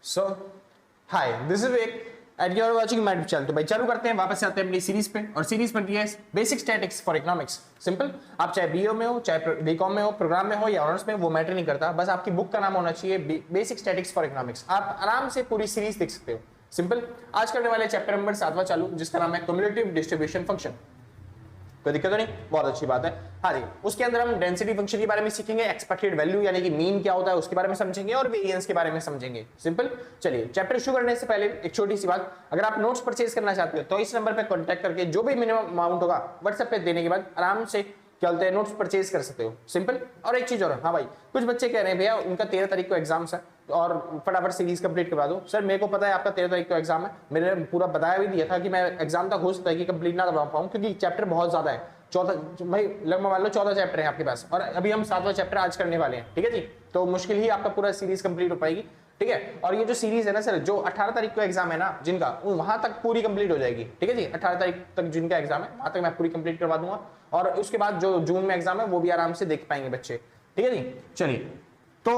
So hi, this is Vivek and you are watching my channel. तो भाई चालू करते हैं, वापस से आते हैं अपनी सीरीज पे। और सीरीज बनती है basic statics for economics. Simple, आप चाहे बीओ में हो, चाहे बीकॉम में हो, प्रोग्राम में हो या ऑनर्स में, वो मैटर नहीं करता। बस आपकी बुक का नाम होना चाहिए बेसिक स्टैटिक्स फॉर इकोनॉमिक्स। आप आराम से पूरी सीरीज देख सकते हो। सिंपल, आज करने वाले चैप्टर नंबर 7वां चालू, जिसका नाम है क्युमुलेटिव डिस्ट्रीब्यूशन फंक्शन। कोई दिक्कत तो नहीं, बहुत अच्छी बात है। हाँ जी, उसके अंदर हम डेंसिटी फंक्शन के बारे में सीखेंगे, एक्सपेक्टेड वैल्यू यानी कि मीन क्या होता है उसके बारे में समझेंगे, और वेरिएंस के बारे में समझेंगे। सिंपल, चलिए चैप्टर शुरू करने से पहले एक छोटी सी बात, अगर आप नोट्स परचेज करना चाहते हो तो इस नंबर पे कांटेक्ट करके जो भी मिनिमम अमाउंट होगा व्हाट्सएप पे देने के बाद आराम से क्या बोलते हैं नोट्स परचेज कर सकते हो। सिंपल। और एक चीज और, हाँ भाई, कुछ बच्चे कह रहे हैं भैया उनका 13 तारीख को एग्जाम्स है और फटाफट सीरीज कंप्लीट करवा दो। सर मेरे को पता है आपका 13 तारीख को एग्जाम है, मैंने पूरा बताया भी दिया था कि मैं एग्जाम तक हो सकता है कि कंप्लीट ना करवा पाऊँ, क्योंकि चैप्टर बहुत ज्यादा है। 14 भाई लगभग मान लो 14 चैप्टर है आपके पास, और अभी हम 7वां चैप्टर आज करने वाले हैं। ठीक है जी, तो मुश्किल ही आपका पूरा सीरीज कंप्लीट हो पाएगी। ठीक है, और ये जो सीरीज है ना सर, जो 18 तारीख को एग्जाम है ना जिनका, वहां तक पूरी कंप्लीट हो जाएगी। ठीक है जी, 18 तारीख तक जिनका एग्जाम है वहां तक मैं पूरी कंप्लीट करवा दूंगा, और उसके बाद जो जून में एग्जाम है वो भी आराम से देख पाएंगे बच्चे। ठीक है जी, चलिए तो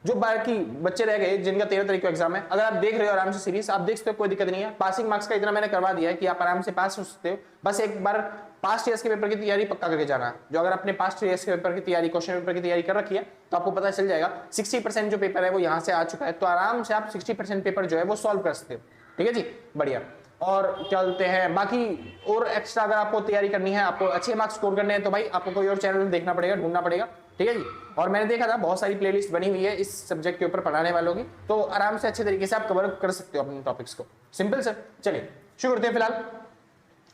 जो बाकी बच्चे रह गए जिनका 13 तारीख को एग्जाम है, अगर आप देख रहे हो आराम से सीरीज, आप देख सकते हो, कोई दिक्कत नहीं है। पासिंग मार्क्स का इतना मैंने करवा दिया है कि आप आराम से पास हो सकते हो। बस एक बार पास्ट ईयर्स के पेपर की तैयारी पक्का करके जाना है। जो अगर अपने पास्ट ईयर्स के पेपर की तैयारी, क्वेश्चन पेपर की तैयारी कर रखी है, तो आपको पता चल जाएगा 60% जो पेपर है वो यहाँ से आ चुका है, तो आराम से आप 60% पेपर जो है वो सॉल्व कर सकते हो। ठीक है जी, बढ़िया। और क्या बोलते हैं, बाकी और एक्स्ट्रा अगर आपको तैयारी करनी है, आपको अच्छे मार्क्स स्कोर करने हैं, तो भाई आपको कोई और चैनल देखना पड़ेगा, ढूंढना पड़ेगा। ठीक है जी, और मैंने देखा था बहुत सारी प्लेलिस्ट बनी हुई है इस सब्जेक्ट के ऊपर पढ़ाने वालों की, तो आराम से अच्छे तरीके से आप कवर कर सकते हो अपने टॉपिक्स को। सिंपल सर, चलिए शुरू करते हैं। फिलहाल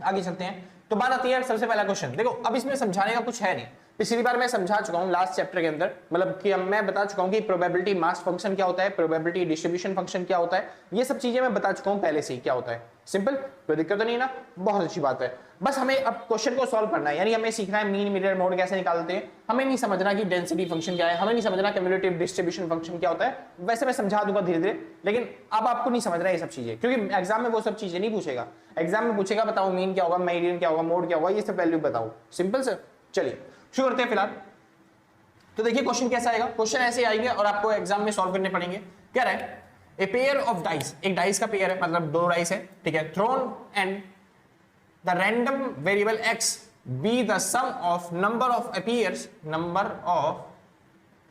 आगे चलते हैं। तो बात आती है सबसे पहला क्वेश्चन। देखो अब इसमें समझाने का कुछ है नहीं, पिछली बार मैं समझा चुका हूं लास्ट चैप्टर के अंदर, मतलब कि मैं बता चुका हूं कि प्रोबेबिलिटी मास फंक्शन क्या होता है, प्रोबेबिलिटी डिस्ट्रीब्यूशन फंक्शन क्या होता है, ये सब चीजें मैं बता चुका हूं पहले से ही क्या होता है। सिंपल, कोई दिक्कत तो नहीं ना, बहुत अच्छी बात है। बस हमें अब क्वेश्चन को सॉल्व करना है, यानी हमें सीखना है मीन मीडियन मोड कैसे निकालते हैं। हमें नहीं समझना कि डेंसिटी फंक्शन क्या है, हमें नहीं समझना क्युमुलेटिव डिस्ट्रीब्यूशन फंक्शन क्या होता है। वैसे मैं समझा दूंगा धीरे धीरे, लेकिन अब आपको नहीं समझना ये सब चीजें, क्योंकि एग्जाम में वो सब चीजें नहीं पूछेगा। एग्जाम में पूछेगा बताओ मीन क्या होगा, मीडियन क्या होगा, मोड क्या होगा, ये सब वैल्यू बताओ। सिंपल सर, चलिए शुरू करते हैं। फिलहाल तो देखिए क्वेश्चन कैसा आएगा। क्वेश्चन ऐसे आएंगे और आपको एग्जाम में सॉल्व करने पड़ेंगे। क्या है, ए पेयर ऑफ डाइस, एक डाइस का पेयर है, मतलब 2 डाइस है। ठीक है, thrown and the random variable x be the sum of number of appears,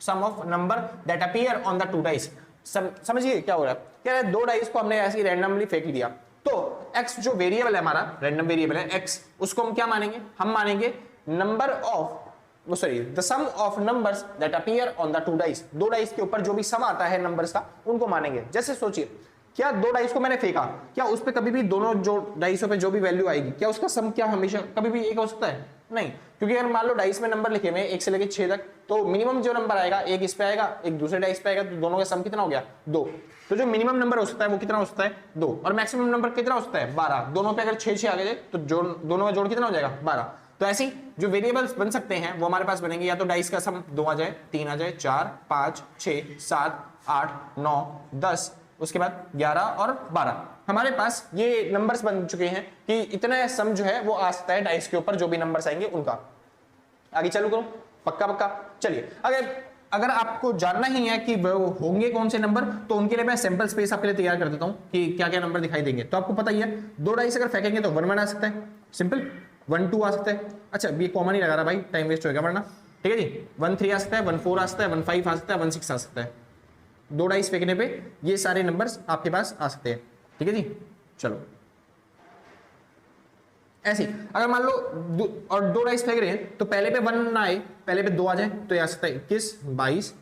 sum of number that appear on the 2 dice. समझिए क्या हो रहा है। क्या है, 2 डाइस को हमने ऐसे रैंडमली फेंक दिया, तो x जो वेरिएबल है हमारा, रैंडम वेरिएबल है x, उसको हम क्या मानेंगे, हम मानेंगे number of the sum of numbers that appear on the 2 dice. 2 dice के ऊपर जो भी सम आता है नंबर्स का, उनको मानेंगे। जैसे सोचिए, क्या 2 डाइस को मैंने फेंका, क्या उस पे कभी भी दोनों जो डाइसों पे जो भी वैल्यू आएगी, क्या उसका सम क्या हमेशा कभी भी एक हो सकता है? नहीं, क्योंकि अगर मान लो डाइस में नंबर लिखे हुए 1 से लेकर 6 तक, तो मिनिमम जो नंबर आएगा एक इस पे आएगा, एक दूसरे डाइस पे आएगा, तो दोनों का सम कितना हो गया, 2। तो जो मिनिमम नंबर हो सकता है वो कितना हो सकता है, 2, और मैक्सिमम नंबर कितना हो सकता है, 12। दोनों पे अगर 6 आ गए तो दोनों का जोड़ कितना हो जाएगा, 12। तो ऐसे ही जो वेरिएबल्स बन सकते हैं वो हमारे पास बनेंगे, या तो डाइस का सम 2 आ जाए, 3 आ जाए, 4, 5, 6, 7, 8, 9, 10, उसके बाद 11 और 12। हमारे पास ये नंबर्स बन चुके हैं कि इतना सम जो है वो आ सकता है डाइस के ऊपर, जो भी नंबर्स आएंगे उनका। आगे चालू करो, पक्का। चलिए, अगर आपको जानना ही है कि वो होंगे कौन से नंबर, तो उनके लिए मैं सैंपल स्पेस आपके लिए तैयार कर देता हूं कि क्या क्या नंबर दिखाई देंगे। तो आपको पता ही है, 2 डाइस अगर फेंकेंगे तो 1 1 आ सकता है, सिंपल 1 2 आ सकता है। अच्छा, ये कॉमन ही लगा रहा भाई, टाइम वेस्ट होगा वरना। ठीक है जी, 1 3 आ सकता है, 1 4 आ सकता है, 1 5 आ सकता है, 1 6 आ सकता है। 2 डाइस फेंकने पे ये सारे नंबर्स आपके पास आ सकते हैं। ठीक है जी, चलो ऐसे अगर मान लो और 2 डाइस फेंक रहे हैं, तो पहले पे 1 ना आए, पहले पे 2 आ जाए, तो ये आ सकता है 21, 22,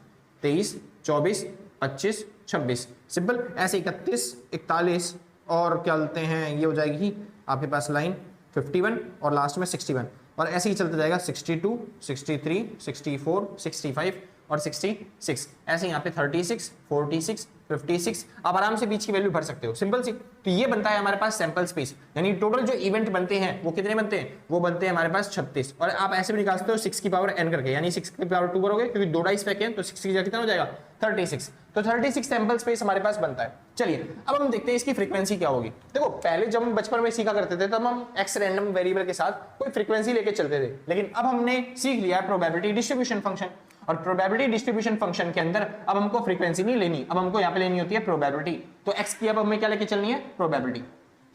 23, 24, 25, 26। सिंपल, ऐसे 31, 41 और क्या बोलते हैं, ये हो जाएगी आपके पास लाइन 51 और लास्ट में 61, और ऐसे ही चलता जाएगा 62, 63, 64, 65 और 66। ऐसे यहाँ पे 36, 46, 56, आप आराम से बीच की वैल्यू भर सकते हो, सिंपल सी। तो ये बनता है हमारे पास सैंपल स्पेस, यानी टोटल जो इवेंट बनते हैं वो कितने बनते हैं, वो बनते हैं हमारे पास 36। और आप ऐसे भी निकाल सकते हो 6 की पावर n करके, यानी 6 की पावर 2 करोगे, क्योंकि 2 डाइस फेंके हैं तो 6 की जगह कितना हो जाएगा, 36। तो 36 सैंपल स्पेस हमारे पास बनता है। चलिए अब हम देखते हैं इसकी फ्रीक्वेंसी क्या होगी। देखो पहले जब हम बचपन में सीखा करते थे तब हम एक्स रैंडम वेरिएबल के साथ कोई फ्रीक्वेंसी लेके चलते थे, लेकिन अब हमने सीख लिया प्रोबेबिलिटी डिस्ट्रीब्यूशन फंक्शन, और प्रोबेबिलिटी डिस्ट्रीब्यूशन फंक्शन के अंदर अब हमको फ्रीक्वेंसी नहीं लेनी, अब हमको यहाँ पे लेनी होती है प्रोबेबिलिटी। तो एक्स की अब हमें क्या लेके चलनी है, प्रोबेबिलिटी।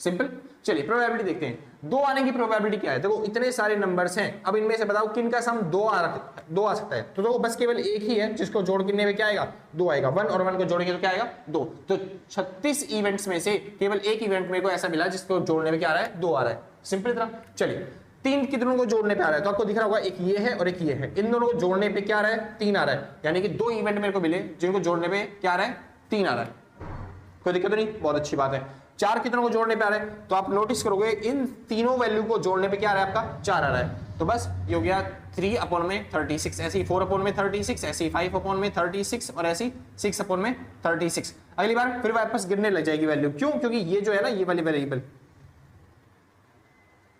सिंपल। चलिए प्रोबेबिलिटी देखते हैं। 2 आने की प्रोबेबिलिटी क्या है। देखो इतने सारे नंबर्स हैं, अब इनमें से बताओ किन का सम 2 आ सकता है। तो देखो बस केवल एक ही है जिसको जोड़ कितने में क्या आएगा, 2 आएगा। 1 और 1 को जोड़ेंगे तो क्या आएगा, 2। तो 36 इवेंट्स में से केवल एक इवेंट मेरे को ऐसा मिला जिसको जोड़ने में क्या आ रहा है, 2 आ रहा है। सिंपल इतना। चलिए 3 कितनों को जोड़ने पे आ रहा है, तो आपको दिख रहा होगा एक ये है और एक ये है। इन दोनों को जोड़ने पे क्या आ रहा है, 3 आ रहा है। यानी कि 2 इवेंट मेरे को मिले जिनको जोड़ने पे क्या आ रहा है, 3 आ रहा है। कोई दिक्कत नहीं, बहुत अच्छी बात है। 4 कितनों को जोड़ने पे आ रहा है, तो आप नोटिस करोगे इन तीनों वैल्यू को जोड़ने पे क्या आ रहा है, आपका 4 आ रहा है। तो बस ये हो गया 3 अपॉन में 36, ऐसे ही 4 अपॉन में 36, ऐसे ही 5 अपॉन में 36 और ऐसे ही 6 अपॉन में 36। अगली बार फिर वापस गिरने लग जाएगी वैल्यू। क्यों, क्योंकि ये जो है ना, ये वाली वेरिएबल,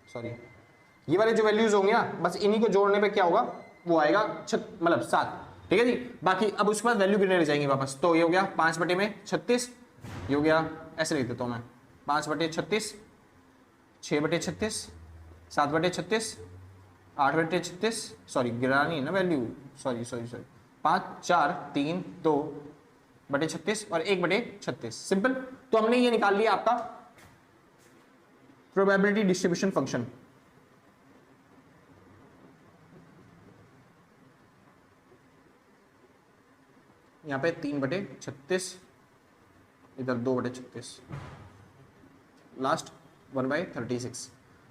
सॉरी ये वाले जो वैल्यूज होंगे ना, बस इन्हीं को जोड़ने पे क्या होगा, वो आएगा मतलब 7। ठीक है जी। बाकी अब उसके बाद वैल्यू गिरने लग जाएंगी वापस। तो ये हो गया 5 बटे में 36, ये हो गया ऐसे लिख देता हूं मैं 5 बटे 36, 6 बटे 36, 7 बटे 36, 8 बटे 36, सॉरी गिरानी है ना वैल्यू, सॉरी 5 4 3 2 बटे 36 और 1 बटे 36। सिंपल। तो हमने ये निकाल लिया आपका प्रोबेबिलिटी डिस्ट्रीब्यूशन फंक्शन। यहां पे 3 बटे 36, इधर 2 बटे 36, लास्ट 1/36।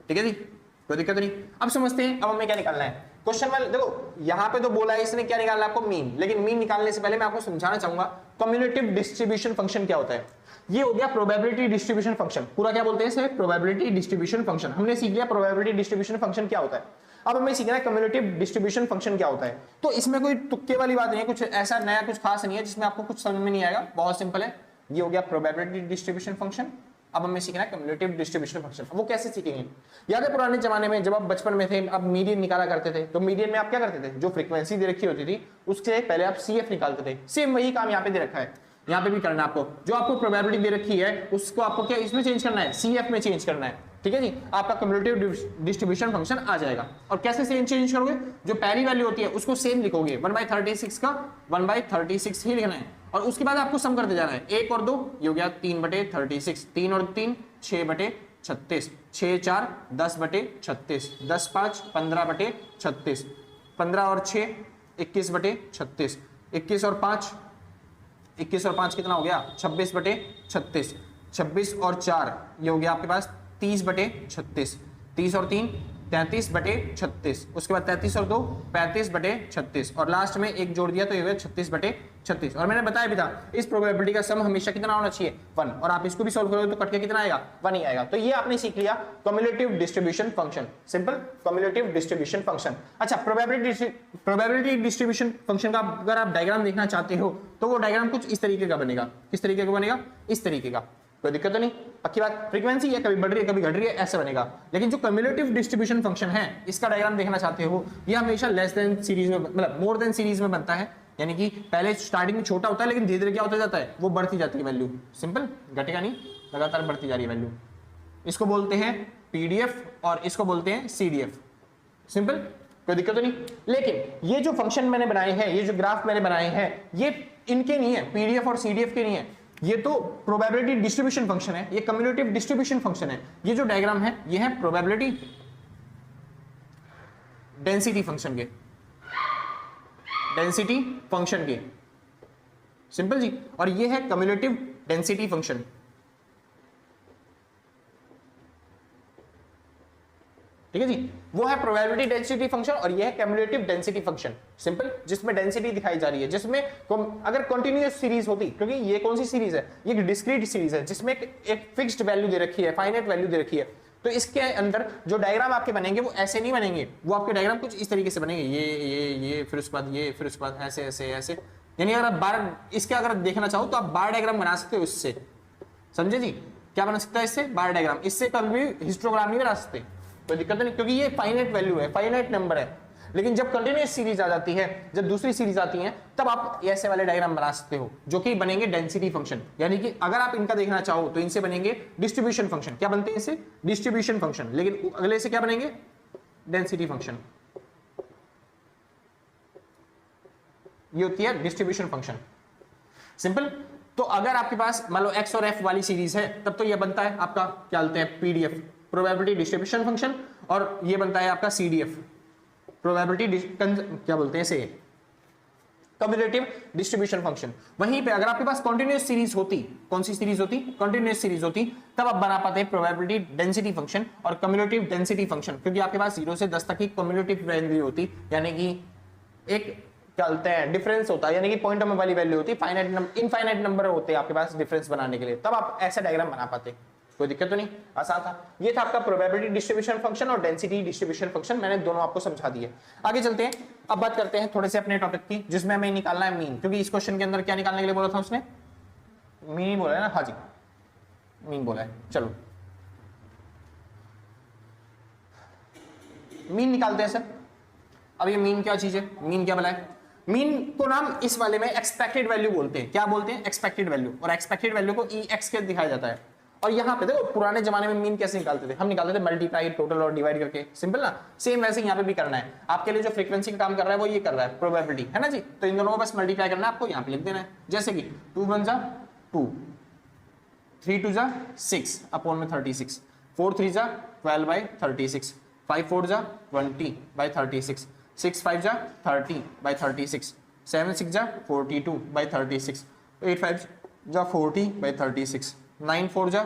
ठीक है जी, कोई दिक्कत नहीं। अब समझते हैं अब हमें क्या निकालना है। क्वेश्चन में देखो यहाँ पे तो बोला है इसने क्या निकालना है आपको, मीन। लेकिन मीन निकालने से पहले मैं आपको समझाना चाहूंगा कम्युलेटिव डिस्ट्रीब्यूशन फंक्शन क्या होता है। ये हो गया प्रोबेबिलिटी डिस्ट्रीब्यूशन फंक्शन। पूरा क्या बोलते हैं इसे, प्रोबेबिलिटी डिस्ट्रीब्यूशन फंक्शन। हमने सीख लिया प्रोबेबिलिटी डिस्ट्रीब्यूशन फंक्शन क्या होता है। अब हमें सीखना है कम्युलेटिव डिस्ट्रीब्यूशन फंक्शन क्या होता है। तो इसमें कोई तुक्के वाली बात नहीं है, कुछ ऐसा नया कुछ खास नहीं है जिसमें आपको कुछ समझ में नहीं आएगा। बहुत सिंपल है। ये हो गया प्रोबेबिलिटी डिस्ट्रीब्यूशन फंक्शन। अब हमें सीखना है कम्युलेटिव डिस्ट्रीब्यूशन फंक्शन। वो कैसे सीखेंगे, याद है पुराने जमाने में जब आप बचपन में थे, आप मीडियन निकाला करते थे, तो मीडियन में आप क्या करते थे, जो फ्रीक्वेंसी दे रखी होती थी उससे पहले आप सीएफ निकालते थे। सेम वही काम यहाँ पे दे रखा है, यहाँ पे भी करना है आपको। जो आपको प्रोबेबिलिटी दे रखी है उसको आपको क्या इसमें चेंज करना है, सीएफ में चेंज करना है। ठीक है जी। आपका कम्युलेटिव डिस्ट्रीब्यूशन फंक्शन आ जाएगा। और कैसे चेंज करोगे, जो पहली वैल्यू होती है उसको सेम लिखोगे, 1/36 का 1/36 ही लिखना है। और उसके बाद आपको सम करते जाना है, 1 और 2 ये हो गया 3 बटे 36, 3 और 3 6 बटे 36, 6 4 10 बटे 36, 10 5 15 बटे 36, 15 और 6 21 बटे 36, 21 और 5 कितना हो गया, 26 बटे 36, 26 और 4 ये हो गया आपके पास 30 बटे 36, 30 और 3 33 बटे 36, उसके बाद 33 और 2 35 बटे 36 और लास्ट में एक जोड़ दिया तो ये हुआ 36 बटे 36। और मैंने बताया भी था इस प्रोबेबिलिटी का सम हमेशा कितना होना चाहिए, 1। और आप इसको भी सॉल्व करोगे तो कट के कितना आएगा, 1 ही आएगा। तो ये आपने सीख लिया cumulative distribution function. Simple, cumulative distribution function. अच्छा, प्रोबेबिलिटी डिस्ट्रीब्यूशन फंक्शन का अगर आप डायग्राम देखना चाहते हो तो वो डायग्राम कुछ इस तरीके का बनेगा। किस तरीके का बनेगा, इस तरीके का। कोई दिक्कत तो नहीं, पक्की बात। फ्रीक्वेंसी है, कभी बढ़ रही है कभी घट रही है, ऐसे बनेगा। लेकिन जो कम्युलेटिव डिस्ट्रीब्यूशन फंक्शन है इसका डायग्राम देखना चाहते हो, ये हमेशा लेस देन सीरीज में, मतलब मोर देन सीरीज में बनता है। यानी कि पहले स्टार्टिंग में छोटा होता है लेकिन धीरे धीरे क्या होता जाता है, वो बढ़ती जाती है वैल्यू। सिंपल, घटेगा नहीं, लगातार बढ़ती जा रही है वैल्यू। इसको बोलते हैं पीडीएफ और इसको बोलते हैं सीडीएफ। सिंपल, कोई दिक्कत तो नहीं। लेकिन ये जो फंक्शन मैंने बनाए हैं, ये जो ग्राफ मैंने बनाए हैं, ये इनके नहीं है, पीडीएफ और सीडीएफ के नहीं है। ये तो प्रोबेबिलिटी डिस्ट्रीब्यूशन फंक्शन है, ये कम्युलेटिव डिस्ट्रीब्यूशन फंक्शन है। ये जो डायग्राम है ये है प्रोबेबिलिटी डेंसिटी फंक्शन के, डेंसिटी फंक्शन के। सिंपल जी। और ये है कम्युलेटिव डेंसिटी फंक्शन। ठीक है जी, वो है प्रोबेबिलिटी डेंसिटी फंक्शन और ये है कम्युलेटिव डेंसिटी फंक्शन। सिंपल, जिसमें डेंसिटी दिखाई जा रही है, जिसमें अगर कंटिन्यूअस सीरीज होती, क्योंकि ये कौन सी सीरीज है, ये एक डिस्क्रीट सीरीज है जिसमें एक फिक्स्ड वैल्यू दे रखी है, फाइनाइट वैल्यू दे रखी है। तो इसके अंदर जो डायग्राम आपके बनेंगे वो ऐसे नहीं बनेंगे, वो आपके डायग्राम कुछ इस तरीके से बनेंगे, ये फिर उसके बाद ये, फिर उसके बाद ऐसे ऐसे ऐसे। यानी अगर आप बार इसके अगर देखना चाहो तो आप बार डायग्राम बना सकते हो इससे। समझे जी, क्या बना सकता है इससे, बार डायग्राम। इससे कभी भी हिस्टोग्राम नहीं बना सकते, कोई दिक्कत नहीं, क्योंकि ये फाइनाइट वैल्यू है, फाइनाइट नंबर है। लेकिन जब कंटिन्यूस सीरीज आ जाती है, जब दूसरी सीरीज आती है, तब आप ऐसे वाले डायग्राम बना सकते हो जो कि बनेंगे डेंसिटी फंक्शन। यानी कि अगर आप इनका देखना चाहो तो इनसे बनेंगे डिस्ट्रीब्यूशन फंक्शन। क्या बनते हैं इनसे? Distribution function. लेकिन अगले से क्या बनेंगे? Density function. ये होती है डिस्ट्रीब्यूशन फंक्शन। सिंपल। तो अगर आपके पास मान लो एक्स और एफ वाली सीरीज है, तब तो ये बनता है आपका क्या बोलते हैं, पीडीएफ, प्रोबेबिलिटी डिस्ट्रीब्यूशन फंक्शन, और ये बनता है आपका सीडीएफ, प्रोबेबिलिटी क्या बोलते हैं इसे, कम्युलेटिव डिस्ट्रीब्यूशन फंक्शन। वहीं पे अगर आपके पास कॉन्टिन्यूस सीरीज होती, कौन सी सीरीज होती? कॉन्टिन्यूस सीरीज होती, तब आप बना पाते प्रोबेबिलिटी डेंसिटी फंक्शन और कम्युलेटिव डेंसिटी फंक्शन, क्योंकि आपके पास 0 से 10 तक की कम्युलेटिव वैल्यू होती, यानी कि एक क्या बोलते हैं डिफरेंस होता है, यानी कि पॉइंट नंबर वाली वैल्यू होती, फाइनाइट इनफाइनाइट नंबर होते हैं आपके पास डिफरेंस बनाने के लिए, तब आप ऐसा डायग्राम बना पाते। कोई दिक्कत तो नहीं, आसान था। ये था आपका प्रोबेबिलिटी डिस्ट्रीब्यूशन फंक्शन और डेंसिटी डिस्ट्रीब्यूशन फंक्शन, मैंने दोनों आपको समझा दिए। आगे चलते हैं, अब बात करते हैं थोड़े से अपने टॉपिक की, जिसमें हमें निकालना है मीन, क्योंकि इस क्वेश्चन के अंदर क्या निकालने के लिए बोला था उसने? मीन ही बोला है ना? हाँ जी, मीन बोला है। चलो मीन निकालते हैं सर। अब ये मीन क्या चीज है? मीन क्या बोला है? मीन को नाम इस वाले में एक्सपेक्टेड वैल्यू बोलते हैं। क्या बोलते हैं? Expected value. और एक्सपेक्टेड वैल्यू को EX के दिखाया जाता है। और यहाँ पे देखो पुराने जमाने में मीन कैसे निकालते थे? हम निकालते थे मल्टीप्लाई, टोटल और डिवाइड करके। सिंपल ना? सेम वैसे यहाँ पे भी करना है। आपके लिए जो फ्रीक्वेंसी का काम कर रहा है वो ये कर रहा है, प्रोबेबिलिटी, है ना जी? तो इन दोनों को बस मल्टीप्लाई करना है, आपको यहाँ पे लिख देना है। जैसे कि 2 1 जा 2, 3 2 जा 6 अपॉन में 36, 4 3 जा 12 बाई 36, 5 4 जा 20 बाई 36, 6 5 जा 30 बाई 36, 7 6 जा 42 बाई 36, 8 5 जा 40 बाई 36, 9 4 जा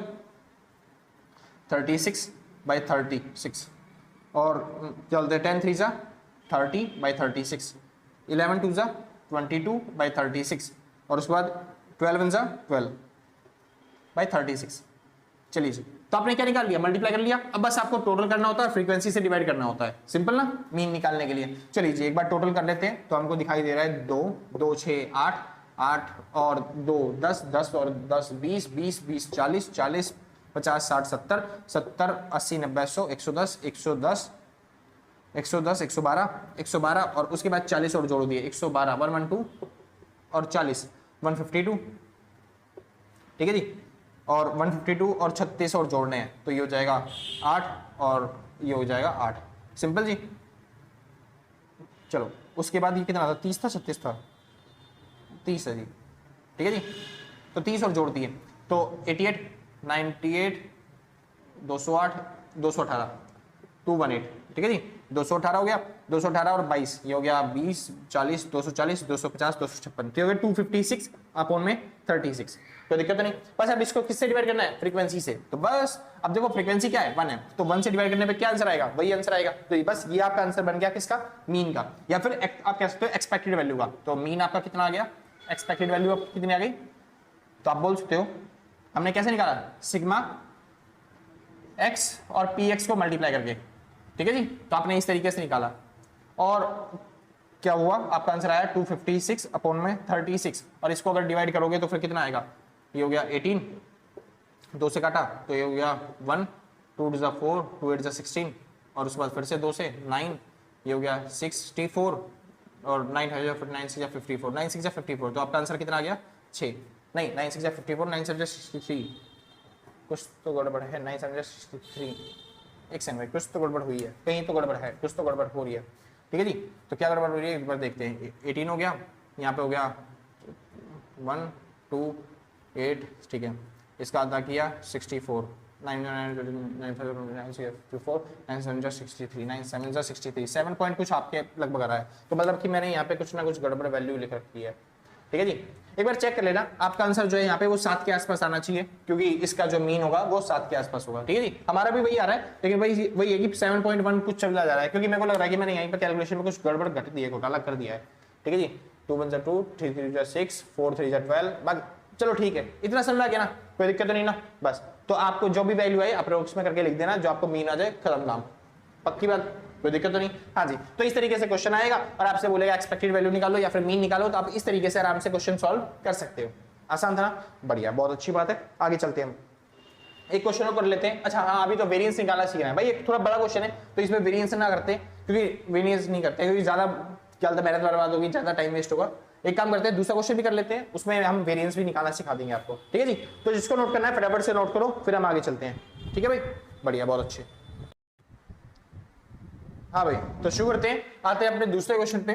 36 बाई 36, और चलते 10 3 जा 30 बाई 36, 11 2 जा 22 बाई 36, और उसके बाद 12 1 जा 12 बाई 36। चलिए जी, तो आपने क्या निकाल लिया? मल्टीप्लाई कर लिया। अब बस आपको टोटल करना होता है, फ्रीक्वेंसी से डिवाइड करना होता है। सिंपल ना? मीन निकालने के लिए। चलिए जी, एक बार टोटल कर लेते हैं। तो हमको दिखाई दे रहा है 2 2 6 8 8 और 2 10 10 और 10 20 20 20 40 40 50 60 70 70 80 90 100 110 110 110 112 112 और उसके बाद 40 और जोड़ दिए, 112 112 और 40 152। ठीक है जी, और 152 और 36 और जोड़ने हैं, तो ये हो जाएगा 8 और ये हो जाएगा 8। सिंपल जी। चलो उसके बाद ये कितना था? 30 था 36 था? 30 है जी। ठीक है जी, तो 30 और जोड़ दिए तो 88 98 208 218 218। ठीक है जी, 218 हो गया, 218 और 22 ये हो गया 20 40 240 250 256, तो हो गया 256 अपॉन में 36। कोई दिक्कत नहीं। बस अब इसको किससे डिवाइड करना है? फ्रीक्वेंसी से। तो बस अब देखो फ्रीक्वेंसी क्या है? 1 है, तो 1 से डिवाइड करने पे क्या आंसर आएगा? वही आंसर आएगा। तो बस ये आपका आंसर बन गया किसका? मीन का, या फिर आप कह सकते हो एक्सपेक्टेड वैल्यू का। तो मीन आपका कितना आ गया? एक्सपेक्टेड वैल्यू आपकी कितनी आ गई? तो आप बोल सकते हो हमने कैसे निकाला? सिग्मा एक्स और px को मल्टीप्लाई करके। ठीक है जी, तो आपने इस तरीके से निकाला और क्या हुआ? आपका आंसर आया 256 अपॉन में 36, और इसको अगर डिवाइड करोगे तो फिर कितना आएगा? ये हो गया 18, 2 से काटा तो ये हो गया 1, 2 2 4, 2 8 16, और उसके बाद फिर से 2 से 9, ये हो गया 64, और 9 है 9 6 54, 9 6 54, तो आपका आंसर कितना आ गया? 6 नहीं, 9 6 54, 9 7 63, कुछ तो गड़बड़ है। 9 7 63, एक सेकंड, कुछ तो गड़बड़ हुई है, कहीं तो गड़बड़ है, कुछ तो गड़बड़ हो रही है। ठीक है जी, तो क्या गड़बड़ हो रही है एक बार देखते हैं। 18 हो गया, यहाँ पे हो गया 1 2 8, ठीक है, इसका आधा किया 64, 9 7 63, 7 पॉइंट कुछ आपके लगभग आ रहा है, तो मतलब कि मैंने यहाँ पे कुछ ना कुछ गड़बड़ वैल्यू लिख रखी है। ठीक है जी, एक बार चेक कर लेना, आपका आंसर जो है यहाँ पे वो 7 के आसपास आना चाहिए, क्योंकि इसका जो मीन होगा वो 7 के आसपास होगा। ठीक है जी, हमारा भी वही आ रहा है, लेकिन भाई वही है कि 7.1 कुछ चला जा रहा है, क्योंकि मेरे को लग रहा है कि मैंने यहीं पे कैलकुलेशन में कुछ गड़बड़ घट दिया, घोटाला कर दिया है। ठीक है जी, 2 1 2, 3 3 6, 4 3 12, बाकी चलो ठीक है, इतना समझ आ गया ना? कोई दिक्कत तो नहीं ना? बस तो आपको जो भी वैल्यू है अप्रोक्स में करके लिख देना, जो आपको मीन आ जाए, खत्म काम। पक्की बात? कोई दिक्कत तो नहीं? हाँ जी, तो इस तरीके से क्वेश्चन आएगा और आपसे बोलेगा एक्सपेक्टेड वैल्यू निकालो या फिर मीन निकालो, तो आप इस तरीके से आराम से क्वेश्चन सॉल्व कर सकते हो। आसान था ना? बढ़िया, बहुत अच्छी बात है। आगे चलते हैं, हम एक क्वेश्चन और कर लेते हैं। अच्छा हाँ, अभी तो वेरिएंस निकालना सीख रहे हैं भाई, एक थोड़ा बड़ा क्वेश्चन है तो इसमें वेरिएंस ना करते, क्योंकि वेरिएंस नहीं करते, क्योंकि ज्यादा क्या होता है मेहनत बर्बाद होगी, ज्यादा टाइम वेस्ट होगा। एक काम करते हैं, दूसरा क्वेश्चन भी कर लेते हैं, उसमें हम वेरिएंस भी निकालना सिखा देंगे आपको, ठीक है जी। तो जिसको नोट करना है फटाफट से नोट करो, फिर हम आगे चलते हैं, ठीक है भाई, बढ़िया, बहुत अच्छे। हाँ भाई, तो शुरू करते हैं, आते हैं अपने दूसरे क्वेश्चन पे।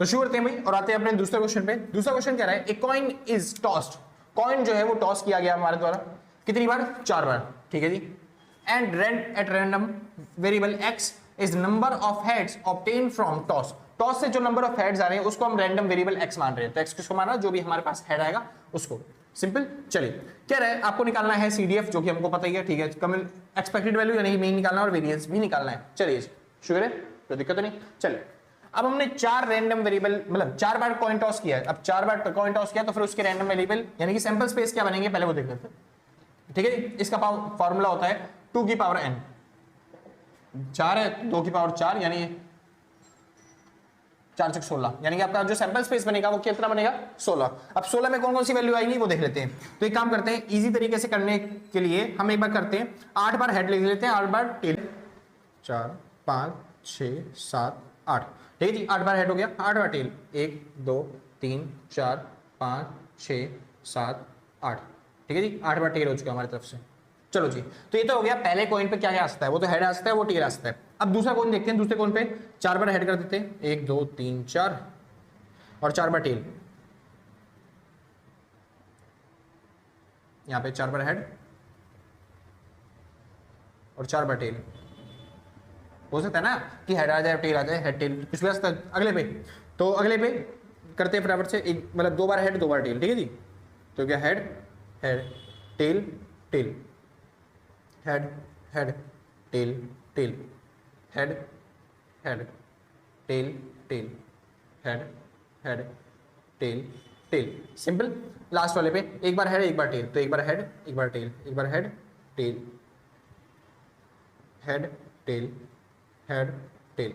तो शुरू करते हैं भाई और आते हैं अपने दूसरे क्वेश्चन पे। दूसरा क्वेश्चन कह रहा है, a coin is tossed, coin जो है वो टॉस किया गया हमारे द्वारा, कितनी बार? 4 बार, ठीक है जी। And rent at random variable x is number of heads obtain from toss, toss से जो नंबर ऑफ हेड्स आ रहे हैं उसको हम रैंडम वेरिएबल x मान रहे हैं। तो x किसको माना? जो भी हमारे पास हेड आएगा उसको। सिंपल। चलिए, क्या रहा है, आपको निकालना है CDF, जो कि हमको पता ही है, ठीक है। कमिंग एक्सपेक्टेड वैल्यू यानी मीन निकालना और वेरिएंस भी निकालना है। चलिए शुरू करें, कोई दिक्कत नहीं। चलिए, अब हमने 4 रैंडम वेरिएबल, मतलब 4 बार कॉइन टॉस किया है। अब 4 बार कॉइन टॉस किया तो फिर उसके रैंडम वेरिएबल यानी कि सैंपल स्पेस क्या बनेंगे पहले वो देख लेते हैं, ठीक है। इसका फॉर्मूला होता है 2 की पावर n, 4 है 2 की पावर 4 यानी 4 से 16, यानी कि आपका जो सैंपल स्पेस बनेगा वो कितना बनेगा? 16। अब 16 में कौन कौन सी वैल्यू आएगी वो देख लेते हैं। तो एक काम करते हैं, इजी तरीके से करने के लिए हम एक बार करते हैं, 8 बार हेड लिख लेते हैं, 8 बार टेल, 4 5 6 7 8, ठीक है जी। 8 बार हेड हो गया, 8 बार टेल, 1 2 3 4 5 6 7 8, ठीक है जी। 8 बार टेल हो चुका हमारी तरफ से। चलो जी, तो ये तो हो गया पहले कॉइन पे क्या क्या आता है, वो तो हेड आता है, वो टेल आता है। अब दूसरा कॉइन देखते हैं, दूसरे कॉइन पे 4 बार हेड कर देते हैं, 1 2 3 4 और 4 बार टेल, यहां पे 4 बार हेड और 4 बार टेल। हो सकता है ना कि हेड आ जाए टेल आ जाए, हेड टेल कुछ भी आ सकता है। अगले पे, तो अगले पे करते हैं फटाफट से, एक मतलब 2 बार हेड 2 बार टेल, ठीक है जी। तो क्या head head tail tail, head head tail tail, head head tail tail, head head tail tail. Simple. Last वाले पे एक बार हेड एक बार टेल, तो एक बार हेड एक बार टेल, एक बार head tail, head tail, head tail,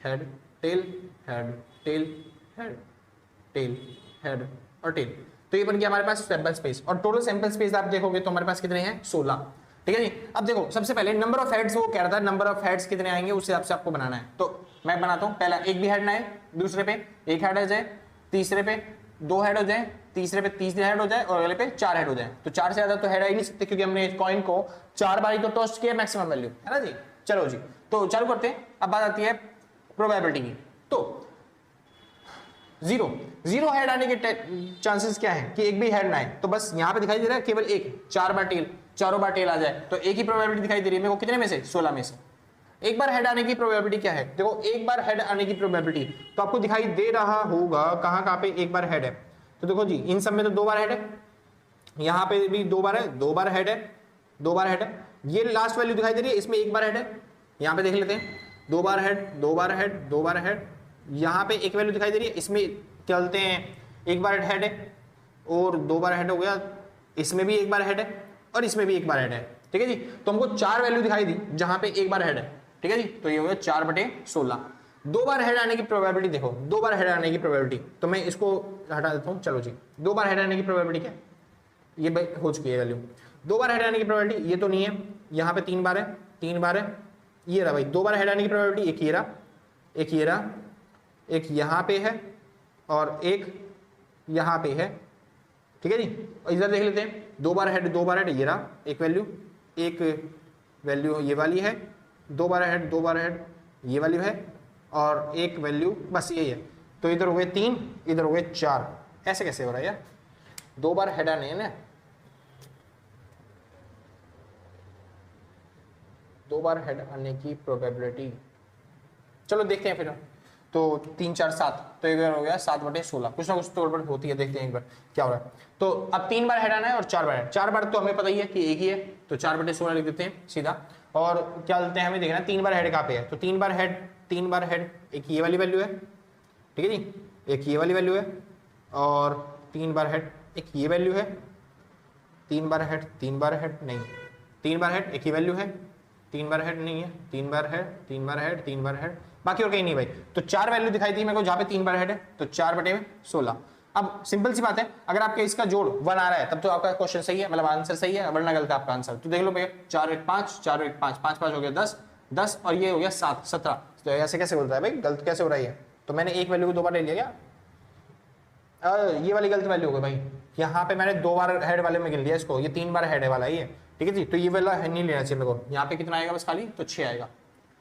head tail, head tail, head tail, head और टेल। तो ये बन गया हमारे पास सैंपल स्पेस, और टोटल सैंपल स्पेस आप देखोगे तो हमारे पास कितने हैं? 16, ठीक है जी। अब देखो, सबसे पहले नंबर ऑफ हेड्स वो कह रहा था, नंबर ऑफ हेड्स कितने आएंगे उस हिसाब से आपको बनाना है। तो मैं बनाता हूं, पहला एक भी हेड ना आए, दूसरे पे एक हेड आ जाए, तीसरे पे 2 हेड हो जाए, तीसरे पे 3 हेड हो जाए और अगले पे 4 हेड हो जाए। तो 4 से ज्यादा तो हेड आ ही नहीं सकते, क्योंकि हमने कॉइन को 4 बार ही तो टॉस किया मैक्सिमम वैल्यू, है ना जी। चलो जी, तो चालू करते हैं। अब बात आती है प्रोबेबिलिटी की। तो जीरो हेड आने के चांसेस क्या है कि एक भी हेड ना आए। तो बस यहां पे दिखाई दे रहा है केवल एक, 4 बार टेल, चारों बार टेल आ जाए, तो एक ही प्रोबेबिलिटी दिखाई दे रही है मेरे को, कितने में से? 16 में से। एक बार हेड आने की प्रोबेबिलिटी क्या है? देखो, एक बार हेड आने की प्रोबेबिलिटी तो आपको दिखाई दे रहा होगा कहां पे एक बार हेड है। तो देखो जी, इन सब में तो 2 बार हेड है, यहां पे भी 2 बार है, 2 बार हेड है, 2 बार हेड है। ये लास्ट वैल्यू दिखाई दे रही है, इसमें 1 बार हेड है। यहां पे देख लेते हैं, 2 बार हेड 2 बार हेड 2 बार हेड, यहां पे एक वैल्यू दिखाई दे रही है, इसमें चलते हैं 1 बार हेड है और 2 बार हेड हो गया, इसमें भी 1 बार हेड है और इसमें भी 1 बार हेड है, ठीक है जी। तो हमको 4 वैल्यू दिखाई दी जहां पे 1 बार हेड है, ठीक है जी। तो ये हो गया 4/16। 2 बार हेड आने की प्रोबेबिलिटी देखो, 2 बार हेड आने की प्रोबेबिलिटी, तो मैं इसको हटा देता हूं। चलो जी, 2 बार हेड आने की प्रोबेबिलिटी क्या? ये हो चुकी है वैल्यू। 2 बार हेड आने की प्रोबेबिलिटी ये तो नहीं है, यहाँ पे 3 बार है, 3 बार है, ये रहा भाई 2 बार हेड आने की प्रोबेबिलिटी, एक ये रहा, एक ये रहा, एक यहाँ पे है और एक यहाँ पे है, ठीक है जी। इधर देख लेते हैं, 2 बार हेड 2 बार हेड, ये रहा एक वैल्यू ये वाली है, 2 बार हेड 2 बार हेड ये वैल्यू है और एक वैल्यू बस यही है। तो इधर हो गए 3, इधर हो गए 4। ऐसे कैसे हो रहा है यार? 2 बार हेड आने हैं ना, 2 बार हेड आने की प्रोबेबिलिटी, चलो देखते हैं फिर। तो 3 4 7, तो इधर हो गया 7/16, कुछ ना कुछ तो गड़बड़ होती है, देखते हैं एक बार क्या हो रहा है। तो अब 3 बार हेड आना है और 4 बार हेड, 4 बार तो हमें पता ही है कि एक ही है, तो 4/16 लिख देते हैं सीधा। और क्या लेते हैं, हमें देखना है 3 बार हेड कहाँ पे है। तो 3 बार हेड एक ये वाली वैल्यू है, ठीक है जी, एक ये वाली वैल्यू है, और 3 बार हेड एक ये वैल्यू है, 3 बार हेड नहीं, 3 बार हेड एक ही वैल्यू है, 3 बार हेड नहीं है, 3 बार हेड, बाकी और कहीं नहीं भाई। तो 4 वैल्यू दिखाई दी मेरे को जहाँ पे 3 बार हेड है, तो 4/16। अब सिंपल सी बात है, अगर आपके इसका जोड़ 1 आ रहा है तब तो आपका क्वेश्चन सही है, मतलब आंसर सही है, वरना गलत है आपका आंसर। तो देख लो भैया, 4 1 5, 4 1 5, 5 5 हो गया 10 10 और ये हो गया 7 17, तो ऐसे कैसे बोलता है भाई, गलत कैसे हो रहा है? तो मैंने एक वैल्यू को 2 बार ले लिया क्या? ये वाली गलत वैल्यू हो गई भाई, यहाँ पे मैंने 2 बार हेड वाले में गिन लिया इसको, ये 3 बार हेड वाला ही है, ठीक है जी। तो ये वाला नहीं लेना चाहिए मेरे को। यहाँ पे कितना आएगा बस खाली, तो 6 आएगा,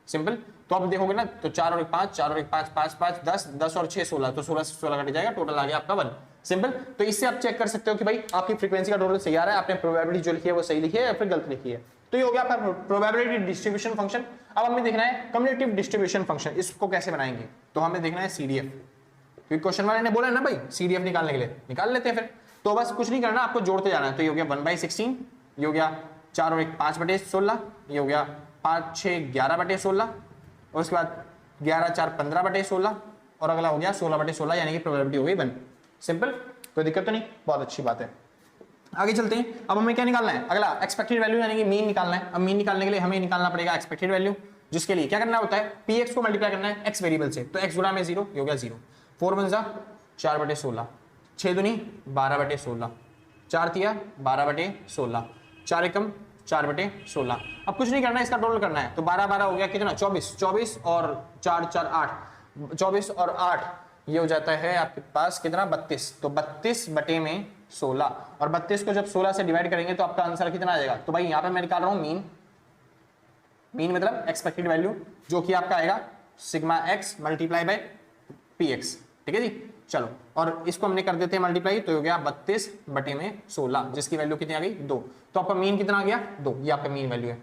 सिंपल। तो आप देखोगे ना, तो 4 और 1 5, 4 और 1 5, 5 5 10, 10 और 6 16, तो 16 से 16 कट जाएगा, टोटल आ गया आपका 1, सिंपल। तो इससे आप चेक कर सकते हो कि भाई आपकी फ्रीक्वेंसी का टोटल सही आ रहा है, आपने प्रोबेबिलिटी जो लिखी है वो सही लिखी है या फिर गलत लिखी है। तो ये हो गया आपका प्रोबेबिलिटी डिस्ट्रीब्यूशन फंक्शन। अब हमें देखना है कम्युलेटिव डिस्ट्रीब्यूशन फंक्शन, इसको कैसे बनाएंगे? तो हमें देखना है CDF, क्योंकि क्वेश्चन वाले ने बोला है ना भाई CDF निकालने के लिए, निकाल लेते हैं फिर। तो बस कुछ नहीं करना, आपको जोड़ते जाना है। तो ये हो गया 1/16, ये हो गया 4 और 1 5/16, ये हो गया 5 6 11/16, और उसके बाद 11 4 15/16, और अगला हो गया 16/16, यानी कि प्रोबेबिलिटी हो गई 1, सिंपल। कोई दिक्कत तो नहीं, बहुत अच्छी बात है। आगे चलते हैं। अब हमें क्या निकालना है? अगला एक्सपेक्टेड वैल्यू यानी कि मीन निकालना है। अब मीन निकालने के लिए हमें निकालना पड़ेगा एक्सपेक्टेड वैल्यू, जिसके लिए क्या करना होता है, px को मल्टीप्लाई करना है x वेरिएबल से। तो x गुणा में 0, ये हो गया 0, 4 1 जा 4/16, 6 दूनी 12/16, 4 तिया 12/16, 4 एकम 4/16। अब कुछ नहीं करना है, इसका टोटल करना है। तो 12 12 हो गया कितना, 24, 24 और 4 4 8, 24 और 8 ये हो जाता है आपके पास कितना, 32। तो 32/16, और 32 को जब 16 से डिवाइड करेंगे तो आपका आंसर कितना आ जाएगा? तो भाई यहाँ पे मैं निकाल रहा हूँ मीन, मीन मतलब एक्सपेक्टेड वैल्यू, जो कि आपका आएगा sigma x multiply by px, ठीक है जी। चलो, और इसको हमने कर देते हैं मल्टीप्लाई, तो हो गया 32/16, जिसकी वैल्यू कितनी आ गई, 2। तो आपका मीन कितना आ गया, 2, ये आपका मीन वैल्यू है।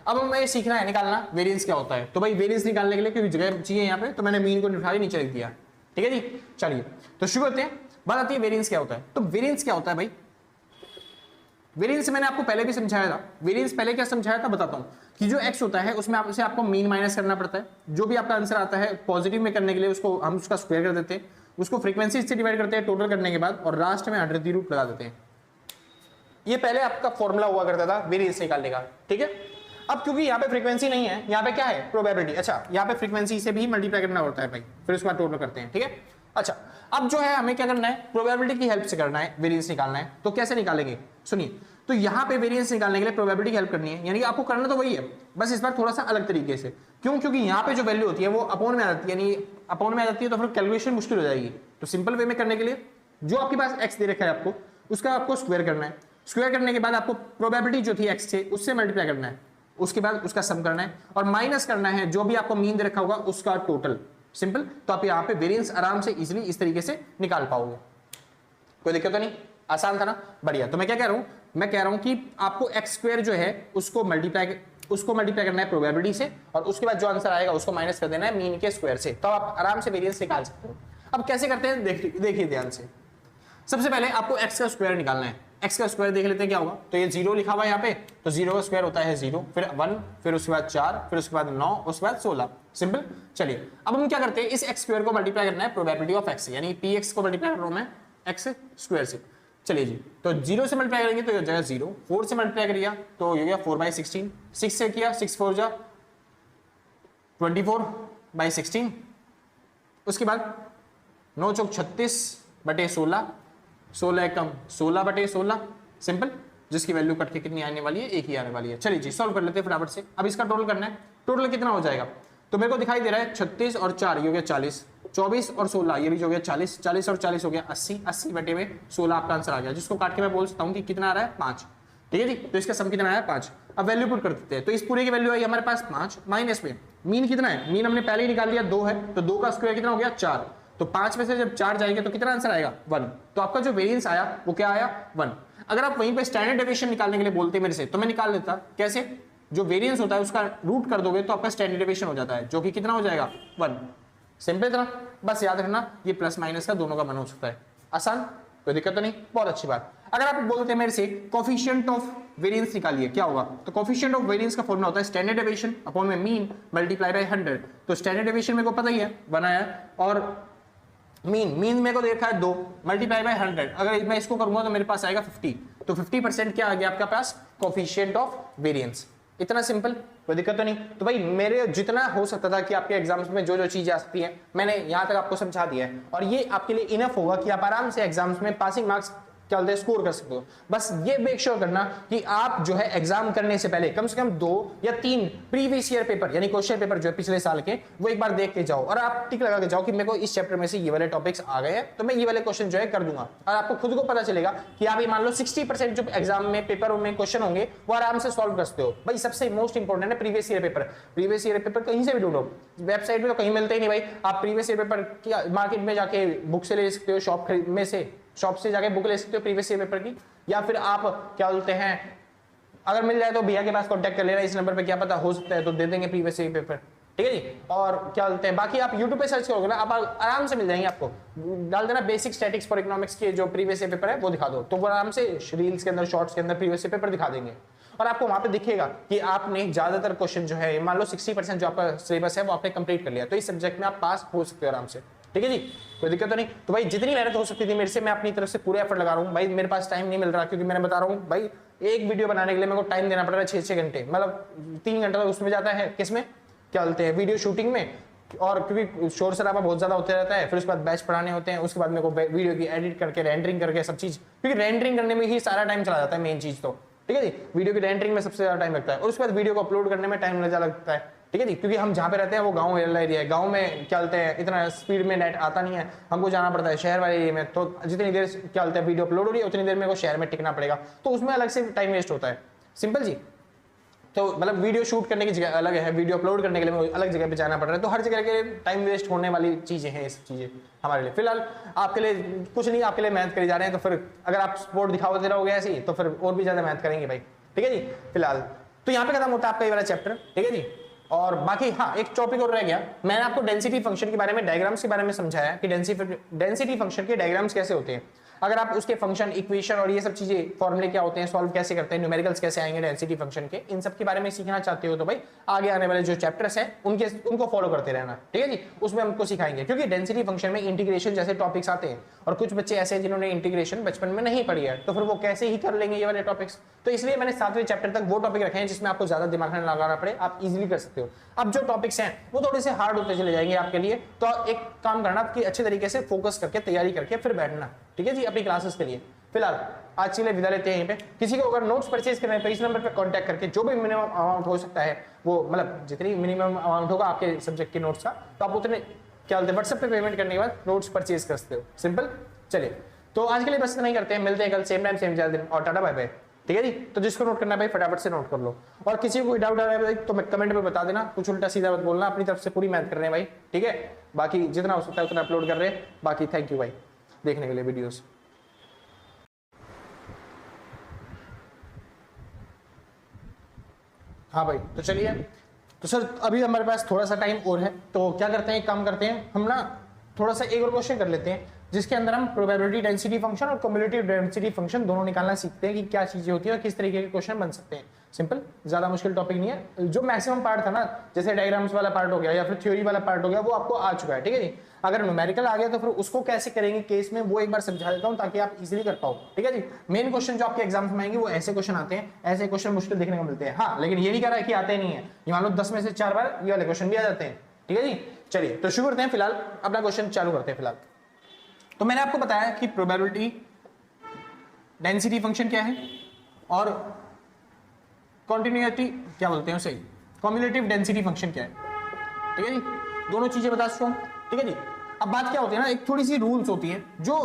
अब हमें सीखना है निकालना वेरिएंस क्या होता है। तो भाई वेरिएंस निकालने के लिए क्योंकि जगह चाहिए यहाँ पे, तो मैंने मीन को निकाल के नीचे लिख दिया, ठीक है जी। चलिए तो शुरू करते हैं। बात आती है वेरिएंस क्या होता है। तो वेरिएंस क्या होता है भाई, वेरिएंस मैंने आपको पहले भी समझाया था। वेरिएंस पहले क्या समझाया था बताता हूं, कि जो x होता है उसमें आपसे आपको मीन माइनस करना पड़ता है। जो भी आपका आंसर आता है पॉजिटिव में करने के लिए उसको हम उसका स्क्वायर कर देते हैं, उसको फ्रीक्वेंसी से डिवाइड करते हैं टोटल करने के बाद, और लास्ट में 100 रूट लगा देते हैं। ये पहले आपका फॉर्मूला हुआ करता था वेरिएंस निकालने का, ठीक है। अब क्योंकि यहाँ पे फ्रीक्वेंसी नहीं है, यहाँ पे क्या है, प्रोबेबिलिटी। अच्छा, यहाँ पे फ्रीक्वेंसी से भी मल्टीप्लाई करना होता है भाई, फिर उसके बाद टोटल करते हैं, ठीक है। अच्छा, अब जो है हमें क्या करना है, प्रोबेबिलिटी की हेल्प से करना है, वेरिएंस निकालना है। तो कैसे निकालेंगे, सुनिए। तो यहाँ पे वेरिएंस निकालने के लिए प्रोबेबिलिटी की हेल्प करनी है, यानी कि आपको करना तो वही है, बस इस बार थोड़ा सा अलग तरीके से। क्यों? क्योंकि यहाँ पे जो वैल्यू होती है वो अपॉन में आ जाती है, यानी अपॉन में आ जाती है, तो फिर कैलकुलेशन मुश्किल हो जाएगी। तो सिंपल वे में करने के लिए जो आपके पास एक्स दे रखा है आपको, उसका आपको स्क्वायर करना है। स्क्वायर करने के बाद आपको प्रोबेबिलिटी जो थी एक्स से उससे मल्टीप्लाई करना है, उसके बाद उसका सम करना है और माइनस करना है जो भी आपको मीन दे रखा होगा उसका टोटल, सिंपल। तो आप यहाँ पे वेरिएंस आराम से इजीली इस तरीके से निकाल पाओगे। कोई दिक्कत तो नहीं, आसान था ना, बढ़िया। तो मैं क्या कह रहा हूँ, मैं कह रहा हूँ कि आपको एक्स स्क्वायर जो है उसको मल्टीप्लाई करना है प्रोबेबिलिटी से, और उसके बाद जो आंसर आएगा उसको माइनस कर देना है मीन के स्क्वायर से। तो आप आराम से वेरिएंस निकाल सकते हो। अब कैसे करते हैं देखिए ध्यान से। सबसे पहले आपको एक्स का स्क्वायर निकालना है। एक्स का स्क्वायर देख लेते हैं क्या होगा। तो ये 0 लिखा हुआ है यहाँ पे, तो 0 का स्क्वायर होता है 0, फिर 1, फिर उसके बाद 4, फिर उसके बाद 9, उसके बाद 16, सिंपल। चलिए अब हम क्या करते हैं, इस एक्स स्क्वायर को मल्टीप्लाई करना है प्रोबेबिलिटी ऑफ एक्स, यानी px को मल्टीप्लाई कर रहा हूं मैं एक्स स्क्वायर से। चलिए जी, तो 0 से मल्टीप्लाई करेंगे तो ये हो जाएगा 0, 4 से मल्टीप्लाई कर दिया तो ये हो गया 4/16, 6 से किया 6 4 जा 24/16, उसके बाद 9 चौक 36/16, 16 कम 16/16, सिंपल, जिसकी वैल्यू कट के कितनी आने वाली है, एक ही आने वाली है। चलिए जी सॉल्व कर लेते हैं फटाफट से। अब इसका टोटल करना है, टोटल कितना हो जाएगा, तो मेरे को दिखाई दे रहा है 36 और 4 ये हो गया 40, 24 और 16 ये भी हो गया 40, 40 और 40 हो गया 80, 80/16 आपका आंसर आ गया, जिसको काट के मैं बोल सकता हूँ कि कितना आ रहा है 5, ठीक है जी। तो इसका सम कितना आया 5। अब वैल्यू पुट कर देते हैं, तो इस पूरे की वैल्यू आई हमारे पास 5, माइनस में मीन कितना है, मीन हमने पहले ही निकाल लिया 2 है, तो 2 का स्क्वायर कितना हो गया 4, तो 5 में से जब 4 जाएंगे तो कितना आंसर आएगा 1। तो आपका जो वेरिएंस आया वो क्या आया 1। अगर आप वहीं पे स्टैंडर्ड डेविएशन निकालने के लिए बोलते मेरे से तो मैं निकाल देता, कैसे, जो वेरिएंस होता है उसका रूट कर दोगे तो आपका स्टैंडर्ड डेविएशन हो जाता है, जो कि कितना हो जाएगा 1। सिंपल था, बस याद रखना ये प्लस माइनस का दोनों का मन हो सकता है, आसान, कोई दिक्कत तो नहीं, बहुत अच्छी बात। अगर आप बोलते हैं मेरे से कोफिशिएंट ऑफ वेरिएंस निकालिए, क्या होगा, तो कोफिशिएंट ऑफ वेरिएंस का फॉर्मूला होता है स्टैंडर्ड डेविएशन अपॉन में मीन मल्टीप्लाई बाय 100। तो स्टैंडर्ड डेविएशन मेरे को पता ही है बनाया, और मीन मेरे को देखा है 2 मल्टीप्लाई बाय 100, अगर मैं इसको करूंगा तो मेरे पास आएगा 50, तो 50% क्या आ गया आपका पास, कोफिशिएंट ऑफ वेरिएंस। इतना सिंपल, कोई दिक्कत तो नहीं। तो भाई मेरे जितना हो सकता था कि आपके एग्जाम्स में जो जो चीजें आ सकती हैं मैंने यहाँ तक आपको समझा दिया है, और ये आपके लिए इनफ होगा कि आप आराम से एग्जाम्स में पासिंग मार्क्स क्या बोलते हैं स्कोर कर सकते हो। बस ये मेक श्योर करना कि आप जो है एग्जाम करने से पहले कम से कम 2 या 3 प्रीवियस ईयर पेपर यानी क्वेश्चन पेपर जो है पिछले साल के वो एक बार देख के जाओ और आप टिक लगा के जाओ कि मेरे को इस चैप्टर में से ये वाले टॉपिक्स आ गए हैं तो मैं ये वाले क्वेश्चन जो है कर दूंगा। और आपको खुद को पता चलेगा कि आप ये मान लो 60% जो एग्जाम में पेपर में क्वेश्चन होंगे वो आराम से सॉल्व कर सकते हो। भाई सबसे मोस्ट इंपॉर्टेंट है previous year paper. Previous year paper कहीं से भी ढूंढो, वेबसाइट में तो कहीं मिलते ही नहीं भाई। आप प्रीवियस ईयर पेपर मार्केट में जाके बुक से ले सकते हो, शॉप से जाके बुक ले सकते हो प्रीवियस ईयर पेपर की, या फिर आप क्या बोलते हैं अगर मिल जाए तो भैया के पास कांटेक्ट कर लेना इस नंबर पे, क्या पता हो सकता है तो दे देंगे प्रीवियस ईयर पेपर, ठीक है जी। और क्या बोलते हैं बाकी आप YouTube पे सर्च करोगे ना आप आराम से मिल जाएंगे, आपको डाल देना बेसिक स्टैटिक्स फॉर इकोनॉमिक्स के जो प्रीवियस ईयर पेपर है वो दिखा दो तो वो आराम से रील्स के अंदर शॉर्ट्स के अंदर प्रीवियस ईयर पेपर दिखा देंगे और आपको वहां पे दिखेगा कि आपने ज्यादातर क्वेश्चन जो है मान लो 60% जो आपका सिलेबस है वो आपने कंप्लीट कर लिया, तो इस सब्जेक्ट में आप पास हो सकते हो आराम से, ठीक है जी, कोई दिक्कत तो नहीं। तो भाई जितनी मेहनत हो सकती थी मेरे से मैं अपनी तरफ से पूरे एफर्ट लगा रहा हूँ। भाई मेरे पास टाइम नहीं मिल रहा क्योंकि मैंने बता रहा हूँ भाई एक वीडियो बनाने के लिए मेरे को टाइम देना पड़ रहा है 6-6 घंटे, मतलब 3 घंटा तो उसमें जाता है किसमें क्या बोलते हैं वीडियो शूटिंग में, और क्योंकि शोर शराबा बहुत ज्यादा होते रहता है, फिर उसके बाद बैच पढ़ाने होते हैं, उसके बाद मेरे को वीडियो की एडिट करके रेंडरिंग करके सब चीज, क्योंकि रेंडरिंग करने में ही सारा टाइम चला जाता है मेन चीज तो, ठीक है जी, वीडियो की रेंडरिंग में सबसे ज्यादा टाइम लगता है और उसके बाद वीडियो को अपलोड करने में टाइम ज्यादा लगता है, ठीक है जी, क्योंकि हम जहाँ पे रहते हैं वो गांव वाला एरिया है, गांव में क्या बोलते हैं इतना स्पीड में नेट आता नहीं है, हमको जाना पड़ता है शहर वाले एरिया में, तो जितनी देर क्या बोलते हैं वीडियो अपलोड हो रही है उतनी देर मेरे को शहर में टिकना पड़ेगा, तो उसमें अलग से टाइम वेस्ट होता है, सिंपल जी। तो मतलब वीडियो शूट करने की जगह अलग है, वीडियो अपलोड करने के लिए अलग जगह पे जाना पड़ रहा है, तो हर जगह के टाइम वेस्ट होने वाली चीजें हैं ये सब चीजें हमारे लिए। फिलहाल आपके लिए कुछ नहीं, आपके लिए मेहनत करी जा रहे हैं, तो फिर अगर आप सपोर्ट दिखाते रहोगे ऐसे ही तो फिर और भी ज्यादा मेहनत करेंगे भाई, ठीक है जी। फिलहाल तो यहाँ पे खत्म होता है आपका ये वाला चैप्टर, ठीक है जी। और बाकी हाँ एक टॉपिक और रह गया, मैंने आपको डेंसिटी फंक्शन के बारे में डायग्राम्स के बारे में समझाया कि डेंसिटी फंक्शन के डायग्राम्स कैसे होते हैं, अगर आप उसके फंक्शन इक्वेशन और ये सब चीजें फॉर्मूले क्या होते हैं, सॉल्व कैसे करते हैं, न्यूमेरिकल्स कैसे आएंगे डेंसिटी फंक्शन के, इन सब के बारे में सीखना चाहते हो तो भाई आगे आने वाले जो चैप्टर्स हैं उनको फॉलो करते रहना, ठीक है जी, उसमें हमको सिखाएंगे, क्योंकि डेंसिटी फंक्शन में इंटीग्रेशन जैसे टॉपिक्स आते हैं और कुछ बच्चे ऐसे हैं जिन्होंने इंटीग्रेशन बचपन में नहीं पढ़ी है तो फिर वो कैसे ही कर लेंगे ये वाले टॉपिक्स, तो इसलिए मैंने 7वें चैप्टर तक वो टॉपिक रखे हैं जिसमें आपको ज्यादा दिमाग नहीं लगाना पड़े, आप इजीली कर सकते हो। अब जो टॉपिक्स हैं वो थोड़े से हार्ड होते चले जाएंगे आपके लिए, तो एक काम करना कि अच्छे तरीके से फोकस करके तैयारी करके फिर बैठना, ठीक है जी, अपनी क्लासेस के लिए। फिलहाल आज के लिए विदा लेते हैं यहीं पे। किसी को अगर नोट्स परचेज करना है तो इस नंबर पे कांटेक्ट करके जो भी मिनिमम अमाउंट हो सकता है वो मतलब जितनी मिनिमम अमाउंट होगा आपके सब्जेक्ट के नोट्स का तो आप उतने क्या बोलते हैं व्हाट्सएप पे पेमेंट करने के बाद नोट्स परचेज कर सकते हो, सिंपल। चलिए तो आज के लिए बस इतना ही करते हैं, मिलते हैं कल सेम टाइम सेम दिन और टाटा बाय बाय, ठीक है जी। तो जिसको नोट करना है भाई फटाफट से नोट कर लो, और किसी को कोई डाउट आ रहा है भाई तो कमेंट में बता देना, कुछ उल्टा सीधा मत बोलना, अपनी तरफ से पूरी मेहनत कर रहे हैं भाई, ठीक है। बाकी जितना हो सकता है उतना अपलोड कर रहे हैं, बाकी थैंक यू भाई देखने के लिए वीडियोस। हाँ भाई तो चलिए, तो सर अभी हमारे पास थोड़ा सा टाइम और है तो क्या करते हैं, एक काम करते हैं हम ना थोड़ा सा एक और क्वेश्चन कर लेते हैं जिसके अंदर हम प्रोबेबिलिटी डेंसिटी फंक्शन और कम्युलेटिव डेंसिटी फंक्शन दोनों निकालना सीखते हैं कि क्या चीजें होती है और किस तरीके के क्वेश्चन बन सकते हैं। सिंपल, ज्यादा मुश्किल टॉपिक नहीं है, जो मैक्सिमम पार्ट था ना जैसे डायग्राम्स वाला पार्ट हो गया या फिर थ्योरी वाला पार्ट हो गया वो आपको आ चुका है, ठीक है जी। अगर न्यूमेरिकल आ गया तो फिर उसको कैसे करेंगे केस में वो एक बार समझा देता हूँ ताकि आप इजीली कर पाओ, ठीक है जी। मेन क्वेश्चन जो आपके एग्जाम में आएंगे वो ऐसे क्वेश्चन आते हैं, ऐसे क्वेश्चन मुश्किल देखने को मिलते हैं, हाँ लेकिन ये नहीं कह रहा है कि आते नहीं है, ये मान लो 10 में से 4 बार ये वाले क्वेश्चन भी आ जाते हैं, ठीक है जी। चलिए तो शुरू करते हैं, फिलहाल अपना क्वेश्चन चालू करते हैं। फिलहाल तो मैंने आपको बताया कि प्रोबेबिलिटी डेंसिटी फंक्शन क्या है और कॉन्टिन्यूटी क्या बोलते हैं उसे, कम्युलेटिव डेंसिटी फंक्शन क्या है, ठीक है जी। दोनों चीजें बता चुका हूं, ठीक है जी। अब बात क्या होती है ना, एक थोड़ी सी रूल्स होती है, जो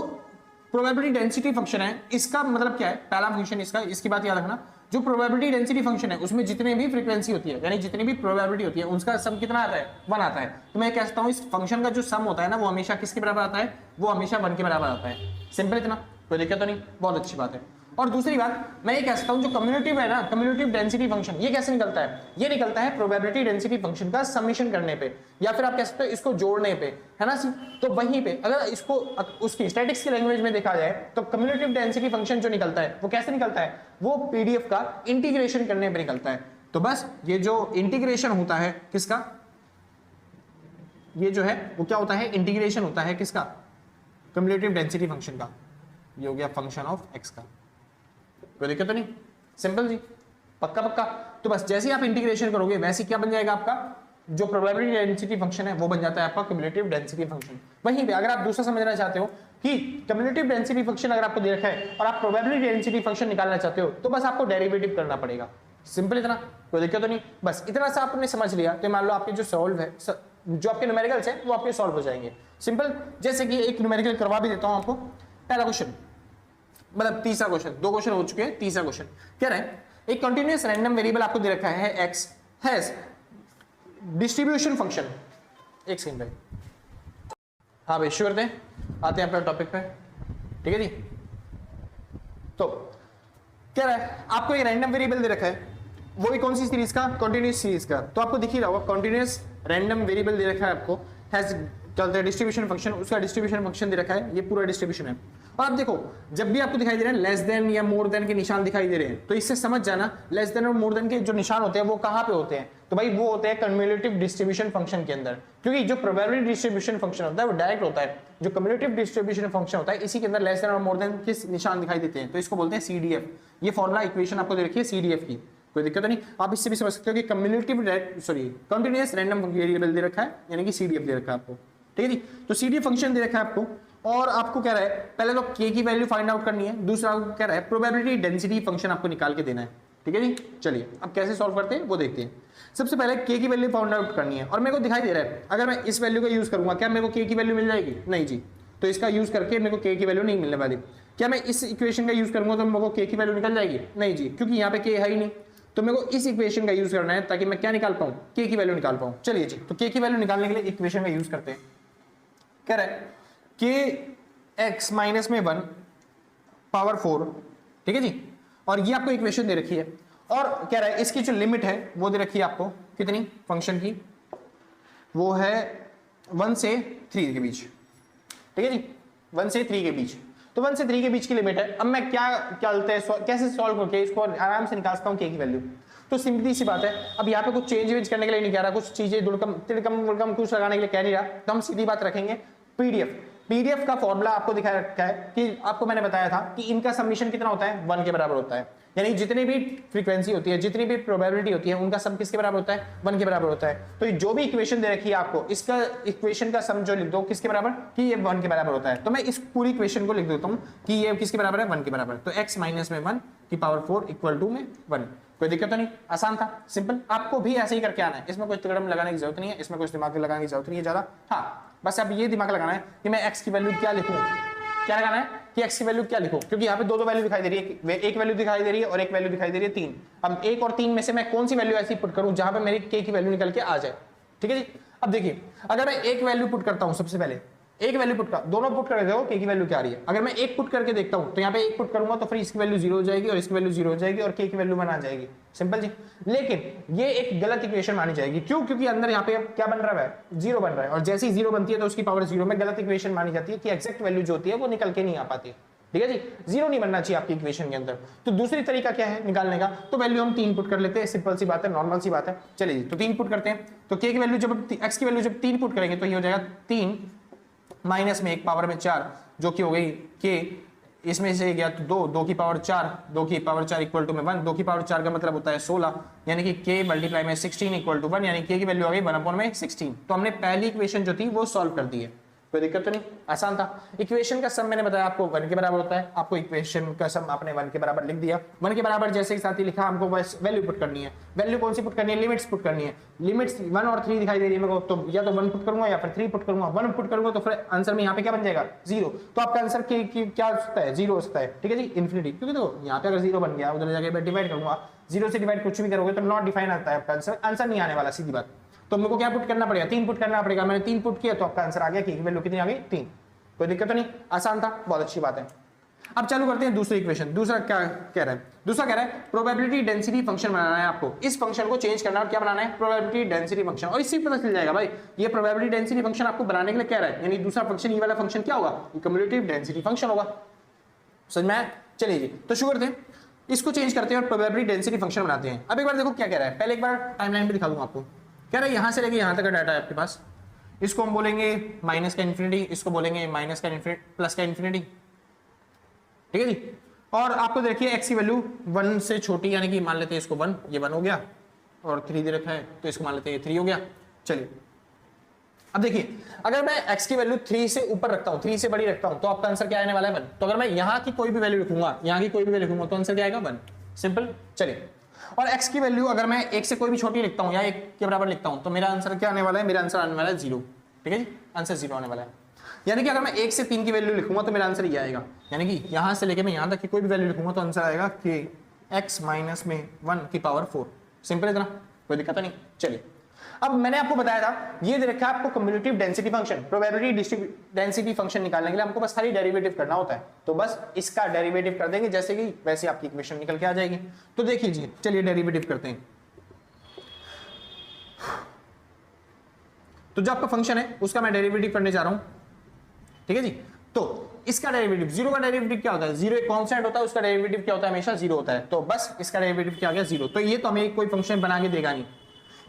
प्रोबेबिलिटी डेंसिटी फंक्शन है इसका मतलब क्या है, पहला फंक्शन इसका, इसकी बात याद रखना, जो प्रोबेबिलिटी डेंसिटी फंक्शन है उसमें जितने भी फ्रीक्वेंसी होती है यानी जितनी भी प्रोबेबिलिटी होती है उसका सम कितना आता है, 1 आता है। तो मैं कह सकता हूं इस फंक्शन का जो सम होता है ना वो हमेशा किसके बराबर आता है, वो हमेशा 1 के बराबर आता है, सिंपल, इतना कोई दिक्कत तो नहीं, बहुत अच्छी बात है। और दूसरी बात मैं ये कह सकता हूं जो कम्युलेटिव है ना, कम्युलेटिव डेंसिटी फंक्शन ये कैसे निकलता है, ये निकलता है प्रोबेबिलिटी डेंसिटी फंक्शन का समेशन करने पे या फिर आप कह सकते हो इसको जोड़ने पे, है ना सी। तो वहीं पे अगर इसको उसकी स्टैटिक्स की लैंग्वेज में देखा जाए तो कम्युलेटिव डेंसिटी फंक्शन जो निकलता है वो कैसे निकलता है, वो पीडीएफ का इंटीग्रेशन करने पे निकलता है। तो बस ये जो इंटीग्रेशन होता है किसका, ये जो है वो क्या होता है, इंटीग्रेशन होता है किसका, कम्युलेटिव डेंसिटी फंक्शन का, ये हो गया फंक्शन ऑफ एक्स का, कोई दिक्कत तो नहीं, सिंपल जी, पक्का पक्का। तो बस जैसे ही आप इंटीग्रेशन करोगे वैसे क्या बन जाएगा आपका जो प्रोबेबिलिटी डेंसिटी फंक्शन है वो बन जाता है आपका क्यूमुलेटिव डेंसिटी फंक्शन। वहीं पे अगर आप दूसरा समझना चाहते हो कि क्यूमुलेटिव डेंसिटी फंक्शन अगर आपको दे रखा है और आप प्रोबेबिलिटी डेंसिटी फंक्शन निकालना चाहते हो तो बस आपको डेरिवेटिव करना पड़ेगा। सिंपल इतना, कोई दिक्कत तो नहीं। बस इतना सा आपने समझ लिया तो मान लो आपके जो सॉल्व है, जो आपके न्यूमेरिकल्स है वो आपके सॉल्व हो जाएंगे। सिंपल, जैसे कि एक न्यूमेरिकल करवा भी देता हूं आपको। पहला क्वेश्चन, मतलब तीसरा क्वेश्चन, दो क्वेश्चन हो चुके हैं, तीसरा क्वेश्चन कह रहे हैं एक कंटिन्यूअस रैंडम वेरिएबल आपको दे रखा है x हैज डिस्ट्रीब्यूशन फंक्शन। एक सेकंड भाई, हाँ भाई श्योर दें, आते हैं अपने टॉपिक पे, ठीक है जी। तो कह रहा है आपको एक रैंडम वेरिएबल दे रखा है, वो भी कौन सी सीरीज का, कंटिन्यूअस सीरीज का। तो आपको दिख ही रहा होगा कंटिन्यूअस रैंडम वेरिएबल दे रखा है आपको, हैज चलते हैं डिस्ट्रीब्यूशन फंक्शन, उसका डिस्ट्रीब्यूशन फंक्शन दे रखा है, ये पूरा डिस्ट्रीब्यूशन है। और आप देखो जब भी आपको दिखाई दे रहा है लेस देन या मोर देन के निशान दिखाई दे रहे हैं तो इससे समझ जाना लेस देन और मोर देन के जो निशान होते हैं वो कहां पे होते हैं, तो भाई वो होते हैं कम्युलेटिव डिस्ट्रीब्यूशन फंक्शन के अंदर। क्योंकि जो प्रोबेबिलिटी डिस्ट्रीब्यूशन फंक्शन होता है वो डायरेक्ट होता है, जो कम्युलेटिव डिस्ट्रीब्यूशन फंक्शन होता है इसी के अंदर लेस देन और मोर देन के निशान दिखाई देते हैं, तो इसको बोलते हैं CDF। ये फॉर्मुला इक्वेशन आपको दे रखी है CDF की, कोई दिक्कत नहीं। आप इससे भी समझ सकते हो कि कंटिन्यूअस रैंडम वेरिएबल दे रखा है, यानी कि CDF दे रखा है आपको, ठीक है जी। तो CDF फंक्शन दे रखा है आपको और आपको कह रहा है पहले तो k की वैल्यू फाइंड आउट करनी है, दूसरा कह रहा है प्रोबेबिलिटी डेंसिटी फंक्शन आपको निकाल के देना है, ठीक है जी। चलिए अब कैसे सॉल्व करते हैं वो देखते हैं। सबसे पहले k की वैल्यू फाइंड आउट करनी है और मेरे को दिखाई दे रहा है अगर मैं इस वैल्यू का यूज करूंगा क्या मेरे को k की वैल्यू मिल जाएगी, नहीं जी। तो इसका यूज करके मेरे को k की वैल्यू नहीं मिलने वाली। क्या मैं इस इक्वेशन का यूज करूंगा तो मेरे को k की वैल्यू निकल जाएगी, नहीं जी, क्योंकि यहाँ पे k है ही नहीं। तो मेरे को इस इक्वेशन का यूज करना है ताकि मैं क्या निकाल पाऊं, k की वैल्यू निकाल पाऊं। चलिए जी, तो k की वैल्यू निकालने के लिए इक्वेशन का यूज करते हैं। कह रहा है k x माइनस में 1 पावर 4, ठीक है जी। और ये आपको इक्वेशन दे रखी है और कह रहा है इसकी जो लिमिट है वो दे रखी है आपको कितनी, फंक्शन की, वो है 1 से 3 के बीच, ठीक है जी, 1 से 3 के बीच। तो 1 से 3 के बीच की लिमिट है। अब मैं क्या कैसे सॉल्व करके इसको आराम से निकाल सकता हूँ k की वैल्यू। तो सिंपली सी बात है, अब यहाँ पे कुछ चेंज वेंज करने के लिए नहीं कह रहा, कुछ चीजें दुड़कम तिड़कम वुड़कम कुछ लगाने के लिए कह नहीं रहा, तो हम सीधी बात रखेंगे पीडीएफ का फॉर्मूला आपको दिखा रखा है कि आपको मैंने बताया था कि इनका समीशन कितना होता है, 1 के बराबर होता है। यानी जितनी भी फ्रीक्वेंसी होती है, जितनी भी प्रोबेबिलिटी होती है, उनका सम किसके बराबर होता है, 1 के बराबर होता है। तो जो भी इक्वेशन दे रखी है आपको, इसका इक्वेशन का सम जो लिख दो किसके बराबर, कि ये 1 के बराबर होता है। तो मैं इस पूरी इक्वेशन को लिख देता हूं कि ये किसके बराबर है, 1 के बराबर। तो x माइनस में 1 की पावर 4 इक्वल टू में 1। कोई दिक्कत तो नहीं, आसान था, सिंपल। आपको भी ऐसे ही करके आना है, इसमें कोई तिकड़म लगाने की जरूरत नहीं है, इसमें कुछ दिमाग लगाने की जरूरत नहीं है ज्यादा। हाँ, बस अब ये दिमाग लगाना है कि मैं x की वैल्यू क्या लिखूं, क्या लगाना है कि x की वैल्यू क्या लिखूं, क्योंकि यहाँ पे दो वैल्यू दिखाई दे रही है, एक वैल्यू दिखाई दे रही है और एक वैल्यू दिखाई दे रही है 3। अब 1 और 3 में से मैं कौन सी वैल्यू ऐसी पुट करूं जहां पे मेरी k की वैल्यू निकल के आ जाए, ठीक है जी। अब देखिए, अगर मैं एक वैल्यू पुट करता हूं, सबसे पहले एक वैल्यू पुट कर, दोनों पुट करके देखो k की वैल्यू क्या आ रही है। अगर मैं एक पुट करके देखता हूं तो यहाँ पे एक पुट करूंगा तो फिर इसकी वैल्यू 0 हो जाएगी और इसकी वैल्यू 0 हो जाएगी और k की वैल्यू 1 आ जाएगी, सिंपल जी। लेकिन ये एक गलत इक्वेशन मानी जाएगी, क्यों, क्योंकि अंदर यहाँ पे क्या बन रहा है, 0 बन रहा है, और जैसे ही 0 बनती है तो उसकी पावर 0 में गलत इक्वेशन मानी जाती है कि एग्जैक्ट वैल्यू जो होती है वो निकल के नहीं आ पाती, ठीक है जी। 0 नहीं बनना चाहिए आपकी इक्वेशन के अंदर। तो दूसरी तरीका क्या है निकालने का, तो वैल्यू हम 3 पुट कर लेते हैं, सिंपल सी बात है, नॉर्मल सी बात है। चलिए तो 3 पुट करते हैं, तो k की वैल्यू जब x की वैल्यू जब 3 पुट करेंगे तो ये हो जाएगा 3 माइनस में 1 पावर में 4, जो कि हो गई k, इसमें से गया तो 2 की पावर 4, 2 की पावर 4 इक्वल टू में 1, 2 की पावर 4 का मतलब होता है 16, यानी कि k मल्टीप्लाई में 16 इक्वल टू 1, यानी k की वैल्यू आ गई 1/16। तो हमने पहली इक्वेशन जो थी वो सॉल्व कर दी है, कोई दिक्कत तो नहीं, आसान था। इक्वेशन का सम मैंने बताया आपको 1 के बराबर होता है, आपको इक्वेशन का सम आपने 1 के बराबर लिख दिया। 1 के बराबर जैसे ही साथ ही लिखा, हमको बस वैल्यू पुट करनी है। वैल्यू कौन सी पुट करनी है, लिमिट्स पुट करनी है। लिमिट्स 1 और 3 दिखाई दे रही है मेरे को, तो या तो 1 पुट करूंगा या फिर 3 पुट करूंगा। 1 पुट करूंगा तो फिर आंसर में यहाँ पे क्या बन जाएगा, 0। तो आपका आंसर क्या हो सकता है, 0 हो सकता है, ठीक है जी, इन्फिनिटी। क्योंकि देखो यहाँ पे अगर 0 बन गया, उधर जाके मैं डिवाइड करूंगा, 0 से डिवाइड कुछ भी करोगे तो नॉट डिफाइन आता है आपका आंसर नहीं आने वाला, सीधी बात। तो मेरे को क्या पुट करना पड़ेगा, 3 पुट करना पड़ेगा। मैंने 3 पुट किया तो आपका आंसर आ गया, की वैल्यू कितनी आ गई, 3। कोई दिक्कत तो नहीं, आसान था, बहुत अच्छी बात है। अब चालू करते हैं दूसरी इक्वेशन। दूसरा क्या कह रहा है, दूसरा कह रहा है प्रोबेबिलिटी डेंसिटी फंक्शन बनाना है आपको। इस फंक्शन को चेंज करना है, क्या बनाना है, प्रोबेबिलिटी डेंसिटी फंक्शन। और इससे पता चल जाएगा भाई ये प्रोबेबिलिटी डेंसिटी फंक्शन आपको बनाने के लिए कह रहा है, यानी दूसरा फंक्शन, ये वाला फंक्शन क्या होगा, क्युमुलेटिव डेंसिटी फंक्शन होगा, समझ में आया। चलिए जी, तो शुरू करते हैं, इसको चेंज करते हैं और प्रोबेबिलिटी डेंसिटी फंक्शन बनाते हैं। अब एक बार देखो क्या कह रहा है, पहले एक बार टाइमलाइन पे दिखा दूंगा आपको। कह रहा है यहां से लेके यहां तक का डाटा है आपके पास, इसको हम बोलेंगे माइनस का इन्फिनिटी, इसको बोलेंगे माइनस का इन्फिनिटी, प्लस का इन्फिनिटी, ठीक है जी। और आपको देखिए x की वैल्यू 1 से छोटी, यानी कि मान लेते हैं इसको 1, ये 1 हो गया, और 3 दे रखा है तो इसको मान लेते हैं 3 हो गया, चलिए अब देखिए, अगर मैं x की वैल्यू 3 से ऊपर रखता हूं, 3 से बड़ी रखता हूं, तो आपका आंसर क्या आने वाला है 1। तो अगर मैं यहां की कोई भी वैल्यू लिखूंगा, यहां की कोई भी वैल्यू लिखूंगा, तो आंसर क्या आएगा 1। सिंपल। चलिए, और x की वैल्यू अगर मैं 1 से कोई भी छोटी लिखता हूं या 1 के बराबर लिखता हूं, तो मेरा आंसर क्या आने वाला है? मेरा आंसर आने वाला है 0। ठीक है जी, आंसर 0 आने वाला है। यानी कि अगर मैं 1 से 3 की वैल्यू लिखूंगा तो मेरा आंसर ये आएगा। यानी कि यहां से लेके मैं यहां तक की कोई भी वैल्यू लिखूंगा तो आंसर आएगा कि x माइनस में 1 की पावर 4। सिंपल इतना, कोई दिक्कत नहीं। चलिए, अब मैंने आपको बताया था, ये दे रखा है आपको cumulative density function, probability density function निकालने के लिए हमको बस खाली डेरिवेटिव करना होता है। तो बस इसका डेरिवेटिव कर देंगे जैसे कि वैसे आपकी इक्वेशन निकल के आ जाएगी। तो देख लीजिए, चलिए डेरिवेटिव करते हैं। तो जो आपका फंक्शन है उसका मैं डेरिवेटिव करने जा रहा हूं। ठीक है जी, तो इसका डेरिवेटिव, 0 का डेरिवेटिव क्या होता है? 0 एक कांस्टेंट होता है, उसका डेरिवेटिव क्या होता है? हमेशा 0 होता है। तो बस इसका डेरिवेटिव क्या आ गया? 0। तो ये तो हमें कोई फंक्शन बना के देगा नहीं।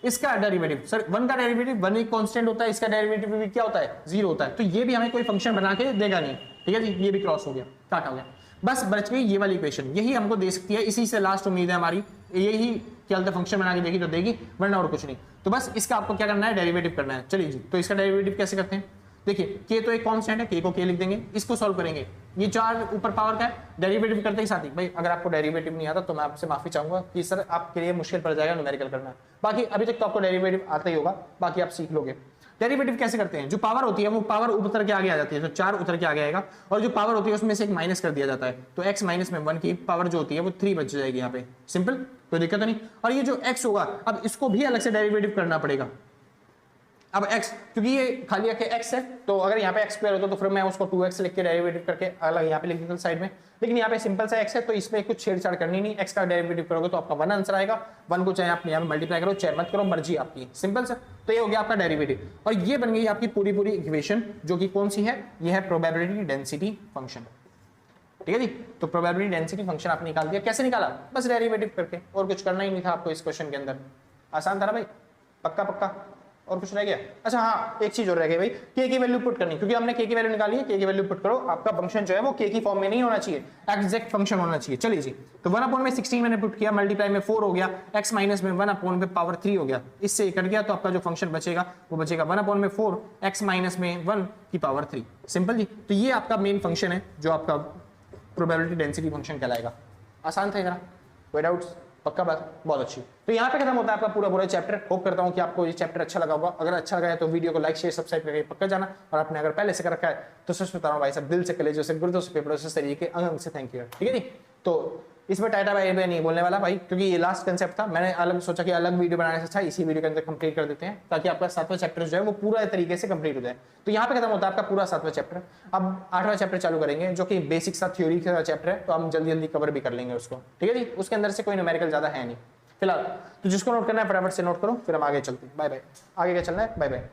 इसका डेरिवेटिव, सर 1 का डेरिवेटिव 1 एक कांस्टेंट होता है, इसका डेरिवेटिव भी क्या होता है? 0 होता है। तो ये भी हमें कोई फंक्शन बना के देगा नहीं। ठीक है जी, ये भी क्रॉस हो गया, काट हो गया। बस बच गई ये वाली इक्वेशन, यही हमको दे सकती है। इसी से लास्ट उम्मीद है हमारी, यही क्या फंक्शन बना के देगी तो देगी, वरना और कुछ नहीं। तो बस इसका आपको क्या करना है? डेरिवेटिव करना है। चलिए जी, तो इसका डेरिवेटिव कैसे करते हैं? देखिए, k तो एक कांस्टेंट है, k को k लिख देंगे, इसको सॉल्व करेंगे। ये 4 ऊपर पावर का है, डेरिवेटिव करते ही साथ ही भाई, अगर आपको डेरिवेटिव नहीं आता तो मैं आपसे माफी चाहूंगा कि सर आपके लिए मुश्किल पड़ जाएगा न्यूमेरिकल करना। बाकी अभी तक तो आपको डेरिवेटिव आता ही होगा, बाकी आप सीख लोगे। डेरिवेटिव कैसे करते हैं? जो पावर होती है वो पावर उतर के आगे आ जाती है, तो 4 उतर के आगे आएगा, और जो पावर होती है उसमें से एक माइनस कर दिया जाता है। तो x माइनस में 1 की पावर जो होती है वो 3 बच जाएगी यहाँ पे। सिंपल, कोई दिक्कत नहीं। और ये जो x होगा, अब इसको भी अलग से डेरिवेटिव करना पड़ेगा। अब x, क्योंकि ये खाली आके x है, तो अगर यहाँ पे x स्क्वायर होता तो फिर मैं उसको 2x लिख के डेरिवेटिव करके अलग यहाँ पे लिख देता साइड में। लेकिन यहाँ पे सिंपल सा x है, तो इसमें कुछ छेड़छाड़ करनी नहीं। x का डेरिवेटिव करोगे तो आपका 1 आंसर आएगा। 1 को चाहे आप यहाँ पे मल्टीप्लाई करो, चाहे मत करो, मर्जी आपकी। सिंपल सा, तो ये हो गया आपका डेरिवेटिव। और ये बन गई आपकी पूरी पूरी इक्वेशन, जो कि कौन सी है? ये है प्रोबेबिलिटी डेंसिटी फंक्शन। ठीक है जी, तो प्रोबेबिलिटी डेंसिटी फंक्शन आपने निकाल दिया। कैसे निकाला? बस डेरिवेटिव करके, और कुछ करना ही नहीं था आपको इस क्वेश्चन के अंदर। आसान था ना भाई? पक्का पक्का? और कुछ रह गया? अच्छा हाँ, एक चीज और रह गई भाई, k की वैल्यू पुट करनी, क्योंकि हमने k की वैल्यू निकाली है। k की वैल्यू पुट करो, आपका फंक्शन जो है वो k की फॉर्म में नहीं होना चाहिए, एग्जैक्ट फंक्शन होना चाहिए। चलिए जी, तो 1/16 मैंने पुट किया, मल्टीप्लाई में 4 हो गया, x माइनस में 1/3 हो गया, इससे कट गया, तो आपका जो फंक्शन बचेगा वो बचेगा 1/4 x माइनस में 1 की पावर 3। सिंपल जी, तो ये आपका मेन फंक्शन है जो आपका प्रोबेबिलिटी डेंसिटी फंक्शन कहलाएगा। आसान था जरा? कोई डाउट्स? पक्का बात, बहुत अच्छी। तो यहाँ पे खत्म होता है आपका पूरा पूरा चैप्टर। होप करता हूँ कि आपको ये चैप्टर अच्छा लगा होगा। अगर अच्छा लगा है तो वीडियो को लाइक शेयर सब्सक्राइब करके पक्का जाना, और आपने अगर पहले से कर रखा है तो सच बता रहा हूँ भाई साहब, दिल से, कलेजों से, गुर्दों से, पेपरों से, तरीके अंग से थैंक यू। ठीक है जी, तो इसमें टाटा बाय बाय नहीं बोलने वाला भाई, क्योंकि ये लास्ट कंसेप्ट था। मैंने अलग सोचा कि अलग वीडियो बनाने से अच्छा इसी वीडियो के अंदर कंप्लीट कर देते हैं, ताकि आपका 7वां चैप्टर जो है वो पूरा तरीके से कंप्लीट हो जाए। तो यहाँ पे खत्म होता है आपका पूरा 7वां चैप्टर। अब 8वां चैप्टर चालू करेंगे, जो कि बेसिक सा थ्योरी का चैप्टर है, तो हम जल्दी जल्दी कवर भी कर लेंगे उसको। ठीक है जी, उसके अंदर से कोई न्यूमेरिकल ज्यादा है नहीं फिलहाल। तो जिसको नोट करना है फटाफट से नोट करो, फिर हम आगे चलते हैं। Bye bye. आगे क्या चलना है? Bye bye.